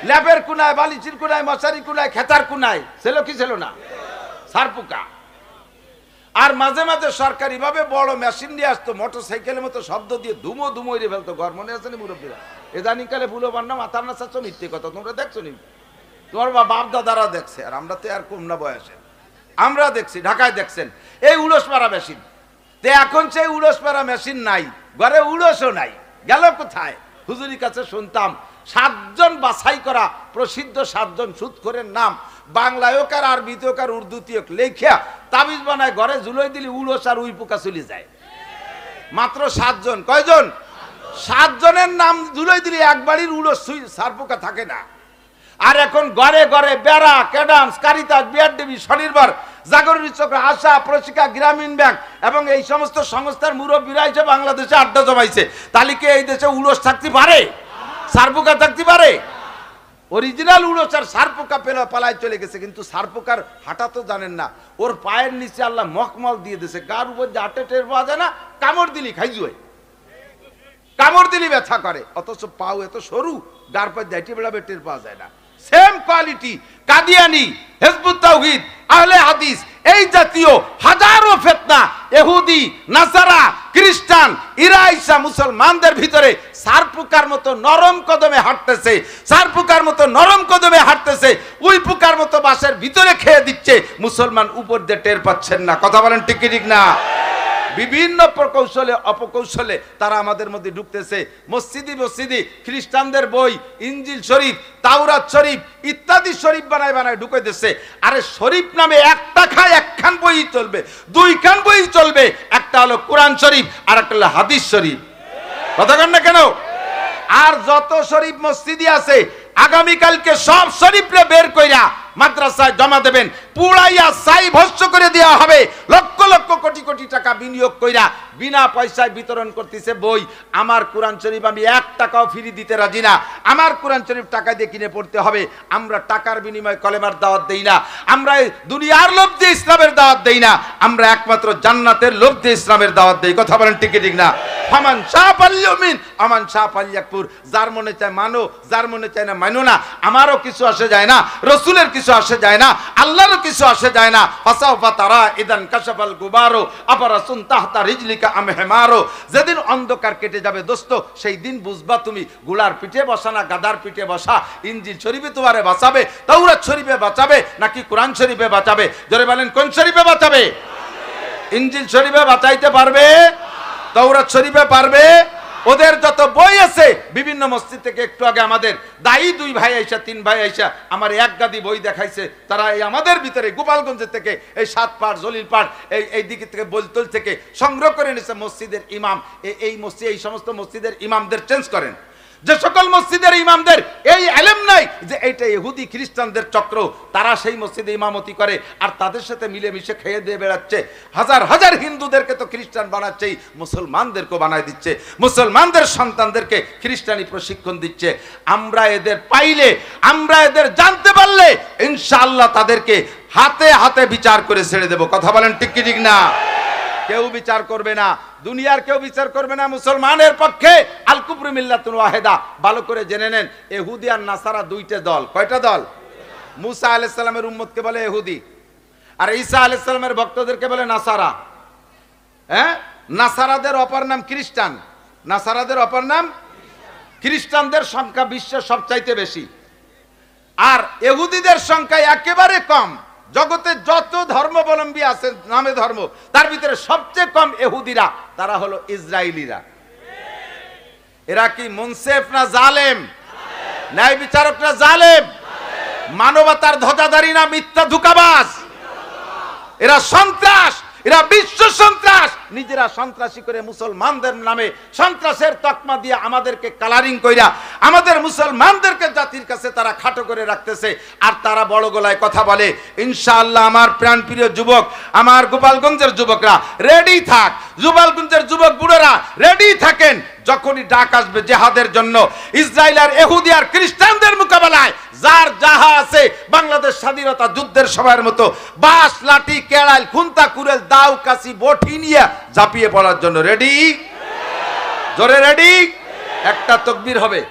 ল্যাপের কুনায়, বালিচির কুনায়, মশারি কুনায়, খেতার কুনায় ছিল কি ছিল না? সার পোকা। আর মাঝে মাঝে সরকারি ভাবে বড় মেশিন নিয়ে আসতো, মোটর সাইকেলের মতো শব্দ দিয়ে ধুমো ধুমো এড়ে ফেলতো। ঘর মনে আছে নি মুরব্বীরা? এদানিং কালে ভুলো বান্না মাথার না চাচ্ছ মিথ্যে কথা, তোমরা দেখছো নি? তোমার বাপ দাদারা দেখছে, আর আমরা তো আর কম না বয়সে, আমরা দেখছি, ঢাকায় দেখছেন এই উড়স মারা মেশিন। তে এখন সেই উড়স মারা মেশিন নাই, ঘরে উড়সও নাই, গেল কোথায়? হুজুরির কাছে শুনতাম 7 জন বাছাই করা প্রসিদ্ধ 7 জন সুদখোরের নাম বাংলায় হোক আর আরবিতে হোক আর উর্দুতে হোক লেখা তাবিজ বানায় ঘরে ঝুলোই দিলি উড়স আর উই পোকা চলে যায়। মাত্র 7 জন। কয়জন? 7 জনের নাম ঝুলোই দিলি এক বাড়ির উড়স সার পোকা থাকে না। আর এখন ঘরে ঘরে বেড়া, ক্যাডামস, কারিতাস, বিআরডিবি, স্বনির্ভর, জাগরণী চক্র, আশা, প্রশিকা, গ্রামীণ ব্যাংক এবং এই সমস্ত সংস্থার মুরব্বীরা এসে বাংলাদেশে আড্ডা জমাইছে। তাহলে কি এই দেশে উড়স থাকতে পারে? সার পোকা থাকতে পারে? অরিজিনাল উড়স আর সার পোকা পেলে পালায় চলে গেছে। কিন্তু সার পোকার হাঁটা তো জানেন না, ওর পায়ের নিচে আল্লাহ মখমল দিয়ে দিয়েছে, গার উপর যে হাঁটে টের পাওয়া যায় না, কামড় দিলি খাইজুয়ে, কামড় দিলি ব্যথা করে, অথচ পাও এত সরু, গার পর দাইটি বেড়াবে টের পাওয়া যায় না। সেম কোয়ালিটি কাদিয়ানি, হিজবুত তাওহীদ, আহলে হাদিস, এই জাতীয় হাজারো ফিতনা, ইহুদি, নাসারা, খ্রিস্টান, ইরাইসা মুসলমানদের ভিতরে সার পোকার মতো নরম কদমে হাঁটতেছে, সার পোকার মতো নরম কদমে হাঁটতেছে, উই পোকার মতো বাসের ভিতরে খেয়ে দিচ্ছে, মুসলমান উপর দিয়ে টের পাচ্ছেন না, কথা বলেন ঠিক কি ঠিক না? বিভিন্ন প্রকৌশলে অপকৌশলে তারা আমাদের মধ্যে ঢুকতেছে। মসজিদি মসজিদি খ্রিস্টানদের বই, ইনজিল শরীফ, তাওরাত শরীফ ইত্যাদি শরীফ বানায় বানায় ঢুকে দিচ্ছে। আরে শরীফ নামে একটা খায় একখান বই চলবে, 2খান বই চলবে, একটা হলো কোরআন শরীফ আর একটা হলো হাদিস শরীফ, কথা কন না কেন? আর যত শরীফ মসজিদি আছে আগামীকালকে সব শরীফরে বের কইরা মাদ্রাসায় জমা দেবেন, পুড়াইয়া ছাই ভস্ম করে দেওয়া হবে। লক্ষ লক্ষ কোটি কোটি টাকা বিনিয়োগ কইরা বিনা পয়সায় বিতরণ করতেছে বই। আমার কোরআন শরীফ আমি 1 টাকাও ফ্রি দিতে রাজি না, আমার কোরআন শরীফ টাকা দিয়ে কিনে পড়তে হবে। আমরা টাকার বিনিময়ে কলেমার দাওয়াত দেই না, আমরা দুনিয়ার লোভ দিয়ে ইসলামের দাওয়াত দেই না, আমরা একমাত্র জান্নাতের লোভ দিয়ে ইসলামের দাওয়াত দেই, কথা বলেন ঠিক ঠিক না? ফামান শাহ ফালইউমিন আমান শাহ ফালইয়াকফুর, যার মনে চায় মানো, যার মনে চায় না মানো না। আমারও কিছু আসে যায় না, রসুলের কিছু আসে যায় না, আল্লাহরও কিছু আসে যায় না। ফাসাউফা তারা ইদান কাশাফাল গুবারো আবারাসুন তাহতা রিজলিকা আম হিমারো, যেদিন অন্ধকার কেটে যাবে দোস্ত, সেই দিন বুঝবা তুমি ঘোড়ার পিঠে বসা না গাধার পিঠে বসা। ইনজিল শরীফে তোমারে বাঁচাবে, তাওরাত শরীফে বাঁচাবে নাকি কোরআন শরীফে বাঁচাবে? জোরে বলেন কোন শরীফে বাঁচাবে? ইনজিল শরীফে বাঁচাইতে পারবে? তাওরাত শরীফে পারবে? ওদের যত বই আছে বিভিন্ন মসজিদ থেকে, একটু আগে আমাদের দায়ী 2 ভাই আইসা 3 ভাই আইসা আমার 1 গাদি বই দেখাইছে। তারা এই আমাদের ভিতরে গোপালগঞ্জ থেকে এই 7 পাড় জলিল পাড় এই দিক থেকে বলতল থেকে সংগ্রহ করে নিয়েছে মসজিদের ইমাম। এই মসজিদ, এই সমস্ত মসজিদের ইমামদের চেঞ্জ করেন। যে সকল মসজিদের ইমামদের এই ইলম নাই যে এইটা ইহুদি খ্রিস্টানদের চক্র, তারা সেই মসজিদে ইমামতি করে আর তাদের সাথে মিলেমিশে খেয়ে দিয়ে বেড়াচ্ছে। হাজার হাজার হিন্দুদেরকে তো খ্রিস্টান বানাচ্ছে, মুসলমানদেরকে বানায় দিচ্ছে, মুসলমানদের সন্তানদেরকে খ্রিস্টানি প্রশিক্ষণ দিচ্ছে। আমরা এদের পাইলে, আমরা এদের জানতে পারলে ইনশাআল্লাহ তাদেরকে হাতে হাতে বিচার করে ছেড়ে দেব, কথা বলেন ঠিক কি ঠিক না? কেউ বিচার করবে না, দুনিয়ার কেউ বিচার করবে না মুসলমানের পক্ষে। আল কুফরু মিল্লাতুন ওয়াহিদা, ভালো করে জেনে নেন। ইহুদি আর নাসারা 2টা দল। কয়টা দল? মুসা আলাইহিস সালামের উম্মতকে বলে ইহুদি, আর ঈসা আলাইহিস সালামের ভক্তদেরকে বলে নাসারা। হ্যাঁ, নাসারাদের অপর নাম খ্রিস্টান, নাসারাদের অপর নাম খ্রিস্টানদের সংখ্যা বিশ্বের সবচাইতে বেশি। আর ইহুদিদের সংখ্যা একেবারে কম। জগতে যত ধর্মাবলম্বী আছে নামে ধর্ম, তার ভিতরে সবচেয়ে কম ইহুদিরা, তারা হলো ইসরায়েলিরা। এরা কি মুনসিফ না জালেম? ন্যায় বিচারক না জালেম? মানবতার ধ্বজাধারী না মিথ্যা ধোঁকাবাজ? এরা সন্ত্রাস, এরা বিশ্ব সন্ত্রাস। নিজেরা সন্ত্রাসী করে মুসলমানদের নামে সন্ত্রাসের তকমা দিয়ে আমাদেরকে কালারিং কইরা আমাদের মুসলমানদেরকে জাতির কাছে তারা খাটো করে রাখতেছে। আর তারা বড় গলায় কথা বলে। ইনশাআল্লাহ আমার প্রাণপ্রিয় যুবক, আমার গোপালগঞ্জের যুবকরা রেডি থাক, গোপালগঞ্জের যুবক বুড়োরা রেডি থাকেন। যখনই ডাক আসবে জিহাদের জন্য, ইসরায়েল আর ইহুদি আর খ্রিস্টানদের মোকাবেলায় যার যাহা আছে, বাংলাদেশ স্বাধীনতা যুদ্ধের সময়ের মতো বাঁশ, লাঠি, কেড়াল, খুন্তা, কুড়েল, দাও, কাশি, বটি নিয়ে ঝাঁপিয়ে পড়ার জন্য রেডি? জোরে রেডি? একটা তাকবীর হবে।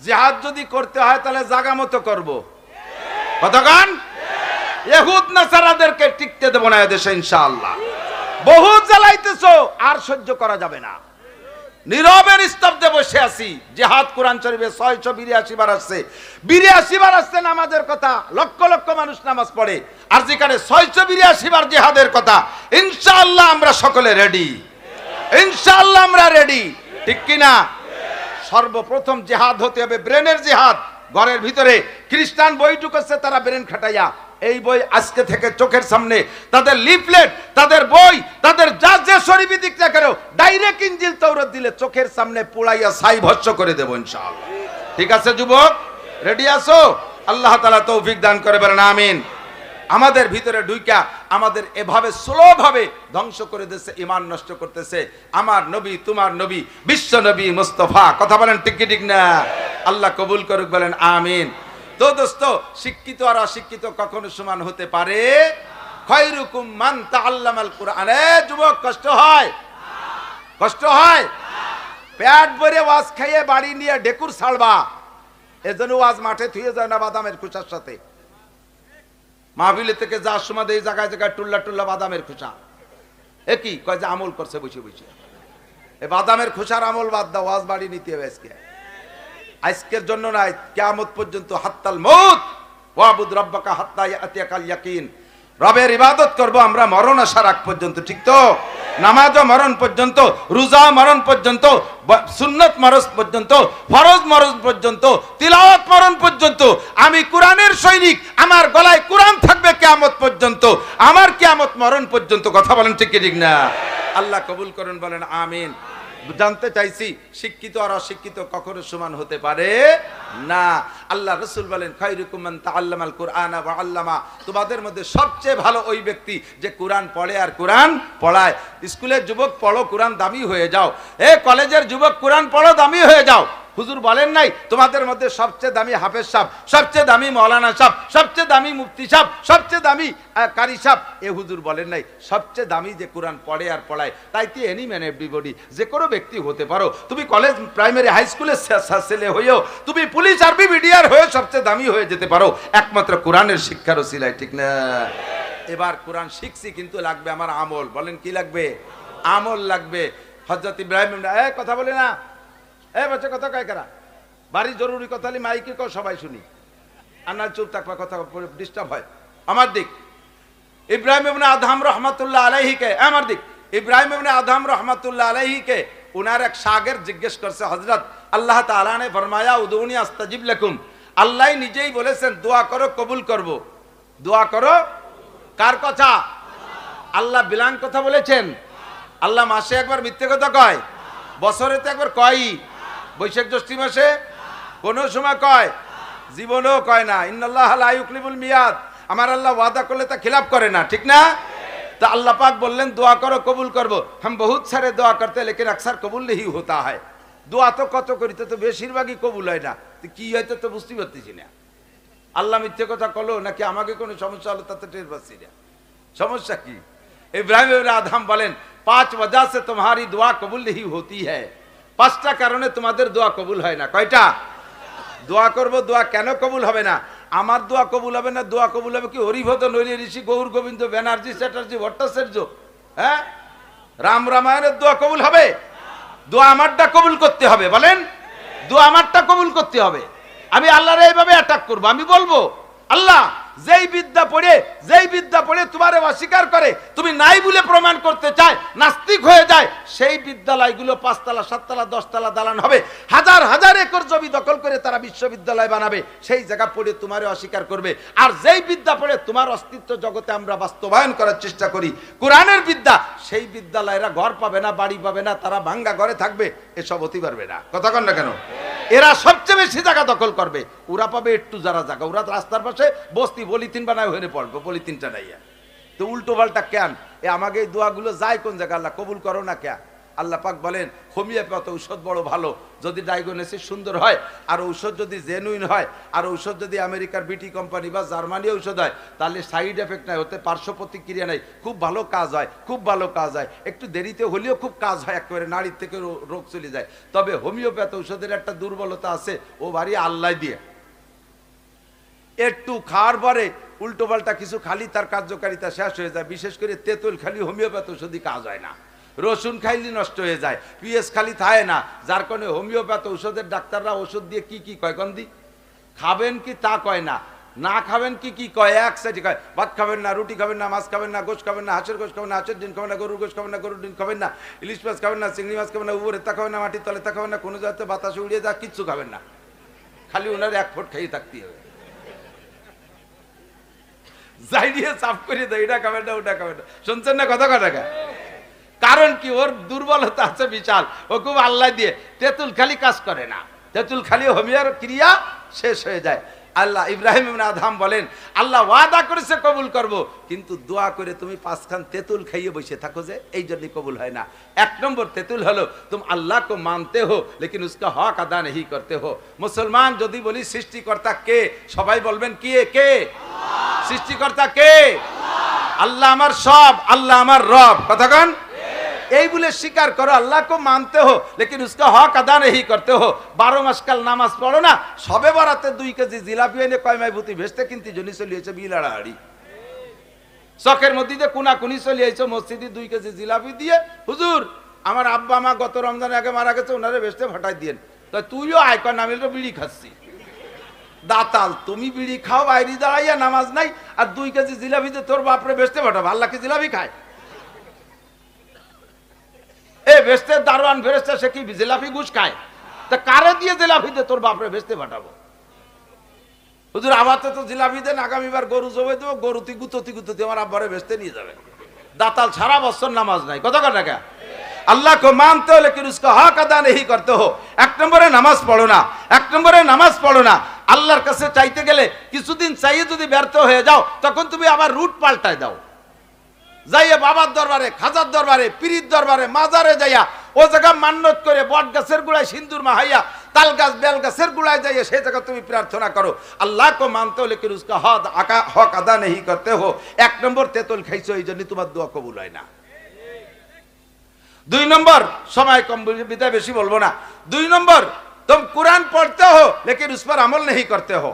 জিহাদ যদি করতে হয় তাহলে জায়গা মতো করবো। কতক্ষণ? ইহুদ নাসারাদেরকে টিকতে দেব না এদেশে ইনশাআল্লাহ। বহু জ্বালাইতেছো, আর সহ্য করা যাবে না। নীরবে নিস্তব্ধে বসে আছি। জিহাদ কোরআন শরীফে 682 বার আসছে। 82 বার আসছে নামাজের কথা, লক্ষ লক্ষ মানুষ নামাজ পড়ে। আর যেখানে 682 বার জিহাদের কথা, ইনশাআল্লাহ আমরা সকলে রেডি। ইনশাআল্লাহ আমরা রেডি, ঠিক কি না? সর্বপ্রথম জিহাদ হতে হবে ব্রেনের জিহাদ। ঘরের ভিতরে খ্রিস্টান বই ঢুকেছে, তারা ব্রেন খাটাইয়া এই বই আজকে থেকে চোখের সামনে, তাদের লিফলেট, তাদের বই, তাদের যা যে শরীফি দিক না কেন, ডাইরেক্ট ইনজিল তাওরাত দিলে চোখের সামনে পুড়াইয়া ছাই ভস্ম করে দেব ইনশাআল্লাহ। ঠিক আছে যুবক, রেডি আছো? আল্লাহ তাআলা তৌফিক দান করে, বলেন আমিন। আমাদের ভিতরে ঢুইকা আমাদের এভাবে স্লোভাবে ধ্বংস করে দিচ্ছে, ঈমান নষ্ট করতেছে আমার নবী, তোমার নবী, বিশ্ব নবী মুস্তাফা। কথা বলেন ঠিক কি ঠিক না? আল্লাহ কবুল করুক, বলেন আমিন। তো দোস্ত, শিক্ষিত আর অশিক্ষিত কখনো সমান হতে পারে? খায়রুকুম মান তাআল্লামাল কুরআন। যুবক, কষ্ট হয়? কষ্ট হয়? পেট ভরে ওয়াজ খাইয়ে বাড়ি নিয়ে ঢেকুর ছাড়বা, এজন্য ওয়াজ মাঠে থুয়ে যায় না বাদামের খোসার সাথে। মাহফিলে থেকে যাওয়ার সময় এই জায়গায় জায়গায় টুল্লা টুল্লা বাদামের খোসা। এ কি কয় যে আমল করছে বসে বসে। এই বাদামের খোসার আমল বাদ দাও, ওয়াজ বাড়ি নিতে হবে আজকে। আজকের জন্য নাই, কিয়ামত পর্যন্ত। হাত্তাল মউত ওয়াবুদ রাব্বাকা হাত্তা ইয়াতিয়াকাল ইয়াকিন। রবের ইবাদত করব আমরা মরণ আসার আগ পর্যন্ত, ঠিক তো? নামাজও মরণ পর্যন্ত, রোজা মরণ পর্যন্ত, সুন্নত মরণ পর্যন্ত, ফরজ মরণ পর্যন্ত, তিলাওয়াত মরণ পর্যন্ত। আমি কোরআনের সৈনিক, আমার গলায় কোরআন থাকবে কিয়ামত পর্যন্ত, আমার কিয়ামত মরণ পর্যন্ত। কথা বলেন ঠিক কি ঠিক না? আল্লাহ কবুল করুন, বলেন আমিন। জানতে চাইছি, শিক্ষিত আর অশিক্ষিত কখনো সমান হতে পারে না। আল্লাহ রাসূল বলেন, খায়রুকুম মান তাআল্লামাল কুরআনা ওয়া আল্লামা। তোমাদের মধ্যে সবচেয়ে ভালো ওই ব্যক্তি যে কোরআন পড়ে আর কোরআন পড়ায়। স্কুলের যুবক পড়ো, কোরআন দামি হয়ে যাও। কলেজের যুবক কোরআন পড়ো, দামি হয়ে যাও। হুজুর বলেন নাই তোমাদের মধ্যে সবচেয়ে দামি হাফেজ সাহেব, সবচেয়ে দামি মৌলানা সাহেব, সবচেয়ে দামি মুফতি সাহেব, সবচেয়ে দামি কারি সাহেব? এ হুজুর বলেন নাই সবচেয়ে দামি যে কোরআন পড়ে আর পড়ায়। তাই তো এনি ম্যান এভরিবডি, যে কোনো ব্যক্তি হতে পারো। তুমি কলেজ, প্রাইমারি, হাই স্কুলের ছেলে হয়েও, তুমি পুলিশ, আর্মি, মিডিয়ার হয়ে সবচেয়ে দামি হয়ে যেতে পারো একমাত্র কোরআনের শিক্ষার ওসিলায়, ঠিক না? এবার কোরআন শিখছি, কিন্তু লাগবে আমার আমল। বলেন কি লাগবে? আমল লাগবে। হযরত ইব্রাহিম, কথা বলে না, বাচ্চা কথা কয় কারা? বাড়ি জরুরি কথা হলে মাইকে কও, সবাই শুনি। আর না চুপ থাকবা, কথা ডিস্টার্ব হয়। আমার দিক ইব্রাহিম ইবনে আদহাম রহমাতুল্লাহ আলাইহিকে, আমার দিক ইব্রাহিম ইবনে আদহাম রহমাতুল্লাহ আলাইহিকে উনার এক শাগির্দ জিজ্ঞেস করছে, হযরত আল্লাহ তাআলা ने फरमाया উদউনি আস্তাজিব লাকুম। আল্লাহ নিজেই বলেছেন দোয়া করো কবুল করব। দোয়া করো কার কথা? আল্লাহ বিলান কথা বলেছেন? আল্লাহ মাসে একবার মিথ্যে কথা কয়? বছরে তো একবার কয়ই। বৈশাখ জ্যৈষ্ঠ মাসে কোন সময় কয়? জীবনেও কয় না। ইন্নাল্লাহ লা ইউখলিফুল মিয়াদ। আমার আল্লাহ ওয়াদা করলে তা খিলাফ করে না, ঠিক না? তা আল্লাহ পাক বললেন দোয়া করো কবুল করব। हम बहुत सारे दुआ करते हैं लेकिन अक्सर कबूल नहीं होता है। দোয়া তো কত করিতে তো বেশিরভাগই কবুল হয় না, কি হয়তো তো বুঝতে পারতেছি না। আল্লাহ মিথ্যে কথা কলো নাকি আমাকে কোনো সমস্যা হলো তাতে টের পাচ্ছি না। সমস্যা কি? ইব্রাহিম ইবনে আদম বলেন 5 वजह से तुम्हारी दुआ कबूल नहीं होती है। 5টা কারণে তোমাদের দোয়া কবুল হয় না। কয়টা? দোয়া করব, দোয়া কেন কবুল হবে না? আমার দোয়া কবুল হবে না, দোয়া কবুল হবে কি হরিভদ নৈরি ঋষি গৌর গোবিন্দ ব্যানার্জি চ্যাটার্জি ভট্টাচার্য, হ্যাঁ, রাম রামায়ণের দোয়া কবুল হবে? দোয়া আমারটা কবুল করতে হবে, বলেন। দোয়া আমারটা কবুল করতে হবে। আমি আল্লাহর এইভাবে অ্যাটাক করবো, আমি বলবো আল্লাহ যেই বিদ্যা পড়ে তোমারে অস্বীকার করে, তুমি নাই বলে প্রমাণ করতে চায়, নাস্তিক হয়ে যায়, সেই বিদ্যালয়গুলো 5 তলা 7 তলা 10 তলা দালান হবে, হাজার হাজার একর জমি দখল করে তারা বিশ্ববিদ্যালয় বানাবে, সেই জায়গা পড়ে তোমারে অস্বীকার করবে। আর যেই বিদ্যা পড়ে তোমার অস্তিত্ব জগতে আমরা বাস্তবায়ন করার চেষ্টা করি, কোরআনের বিদ্যা, সেই বিদ্যালয়েরা ঘর পাবে না, বাড়ি পাবে না, তারা ভাঙ্গা ঘরে থাকবে, এসব হতে পারবে না। কথা কন না কেন? এরা সবচেয়ে বেশি জায়গা দখল করবে, ওরা পাবে একটু যারা জায়গা, ওরা রাস্তার পাশে বস্তি পলিথিন বানায় হয়ে পড়বে, পলিথিনটা নাইয়া তো উল্টো পাল্টা কেন? আমাকে এই দোয়াগুলো যায় কোন জায়গা? আল্লাহ কবুল করো না কেন? আল্লাহ পাক বলেন হোমিওপ্যাথ ঔষধ বড় ভালো, যদি ডায়াগনোসিস সুন্দর হয়, আর ঔষধ যদি জেনুইন হয়, আর ঔষধ যদি আমেরিকার বিটি কোম্পানি বা জার্মানি ঔষধ হয়, তাহলে সাইড এফেক্ট নাই, হতে পার্শ্ব প্রতিক্রিয়া নাই, খুব ভালো কাজ হয়, খুব ভালো কাজ হয়, একটু দেরিতে হলেও খুব কাজ হয়, একেবারে নাড়ির থেকে রোগ চলে যায়। তবে হোমিওপ্যাথ ঔষধের একটা দুর্বলতা আছে, ও বাড়ি আল্লাহ দিয়ে একটু খাওয়ার পরে উল্টো পাল্টা কিছু খালি তার কার্যকারিতা শেষ হয়ে যায়। বিশেষ করে তেঁতুল খালি হোমিওপ্যাথ ঔষধি কাজ হয় না, রসুন খাইলে নষ্ট হয়ে যায়, পিএস খালি থাকে না, যার কারণে হোমিওপ্যাথ ঔষধের ডাক্তাররা ওষুধ দিয়ে কি কয় গন্ধি খাবেন কি তা কয় না, না খাবেন কি কয়, এক সাইডে কয় ভাত খাবেন না, রুটি খাবেন না, মাছ খাবেন না, গোশ খাবেন না, হাঁসের গোশ খাবেন না, হাঁসের ডিম খাবেন না, গরুর গোশ খাবেন না, গরুর ডিম খাবেন না, ইলিশ মাছ খাবেন না, চিংড়ি মাছ খাবেন না, উপরে তা খাবেন না, মাটির তলে তা খাবেন না, কোনো জায়গাতে বাতাসে উড়িয়ে যা কিচ্ছু খাবেন না, খালি ওনার 1 ফুট খেয়ে থাকতে হবে। যাই দিয়ে চাপ করে দেয়, এটা খাবেন না, ওটা খাবেন না। শুনছেন না কথা? কারণ কি? ওর দুর্বলতা আছে বিশাল, ও খুব আল্লাহ দিয়ে। তেঁতুল খালি কাজ করে না, তেঁতুল খালি হোমিওর ক্রিয়া শেষ হয়ে যায়। আল্লাহ ইব্রাহিম ইবনে আদম বলেন আল্লাহ ওয়াদা করেছে কবুল করব, কিন্তু দোয়া করে তুমি 5 খান তেঁতুল খাইয়ে বসে থাকো, যে এই জন্যই কবুল হয় না। 1 নম্বর তেঁতুল হলো তুম আল্লাহ কো মানতে হো লেকিন উসকা হক আদা नहीं করতে হো। মুসলমান যদি বলি সৃষ্টিকর্তা কে, সবাই বলবেন কি? কে সৃষ্টিকর্তা? কে? আল্লাহ আমার সব, আল্লাহ আমার রব। কথা কন? এই বলে স্বীকার করো আল্লাহ কো মানতে হো লেকিন উসকা হক আদা नहीं করতে হো। 12 মাস কাল নামাজ পড়ো না, সবে বরাতে 2 কেজি জিলাপি এনে কয়মাই ভূতি ভেস্তে কিনতে জন্য চলে এসে বিলাড়াড়ি, চকের মধ্যে দিয়ে কোনাকুনি চলে এসে মসজিদে 2 কেজি জিলাপি দিয়ে, হুজুর আমার আব্বা মা গত রমজান আগে মারা গেছে, ওনারে ভেস্তে ফাটাই দিয়েন। তো তুইও আয়কর নামে তো বিড়ি খাচ্ছি, দাতাল তুমি বিড়ি খাও বাইরে দাঁড়াইয়া, নামাজ নাই, আর 2 কেজি জিলাপিতে তোর বাপরে ভেস্তে ফাটাবো। আল্লাহ কি জিলাপি খায়? বেস্তের দারোয়ান ফেরেশতা সে কি জিলাপি ঘুষ খায়? তা কারে দিয়ে জিলাপি দিয়ে তোর বাপরে বেস্তে ফাটাবো? হুজুর আমার তো জিলাপি দেন, আগামীবার গরু জবে দেবো, গরুতি গুততি আমার আব্বারে বেস্তে নিয়ে যাবে। দাতাল সারা বছর নামাজ নাই। কত কথা কে? আল্লাহ কো মানতে হলে কি উসকা হক আদা नहीं করতে হো। 1 নম্বরে নামাজ পড়ো না, 1 নম্বরে নামাজ পড়ো না। আল্লাহর কাছে চাইতে গেলে কিছুদিন চাইয়ে যদি ব্যর্থ হয়ে যাও, তখন তুমি আবার রুট পাল্টায় দাও, যাইয়া বাবার দরবারে, খাজার দরবারে, পীরির দরবারে, মাজারে যাইয়া ও জায়গা মান্নত করে বট গাছের গোড়ায় সিন্দুর মাহাইয়া, তাল গাছ বেল গাছের গোড়ায় যাইয়া সেই জায়গা তুমি প্রার্থনা করো আল্লাহ কো মানতে হলে কিন্তু উসকা হক আদা नहीं করতে হো। 1 নম্বর তেঁতুল খাইছো, এই জন্য তোমার দোয়া কবুল হয় না। 2 নম্বর, সময় কম বিদায় বেশি বলবো না। 2 নম্বর, तुम कुरान पढ़ते हो लेकिन उस पर अमल नहीं करते हो।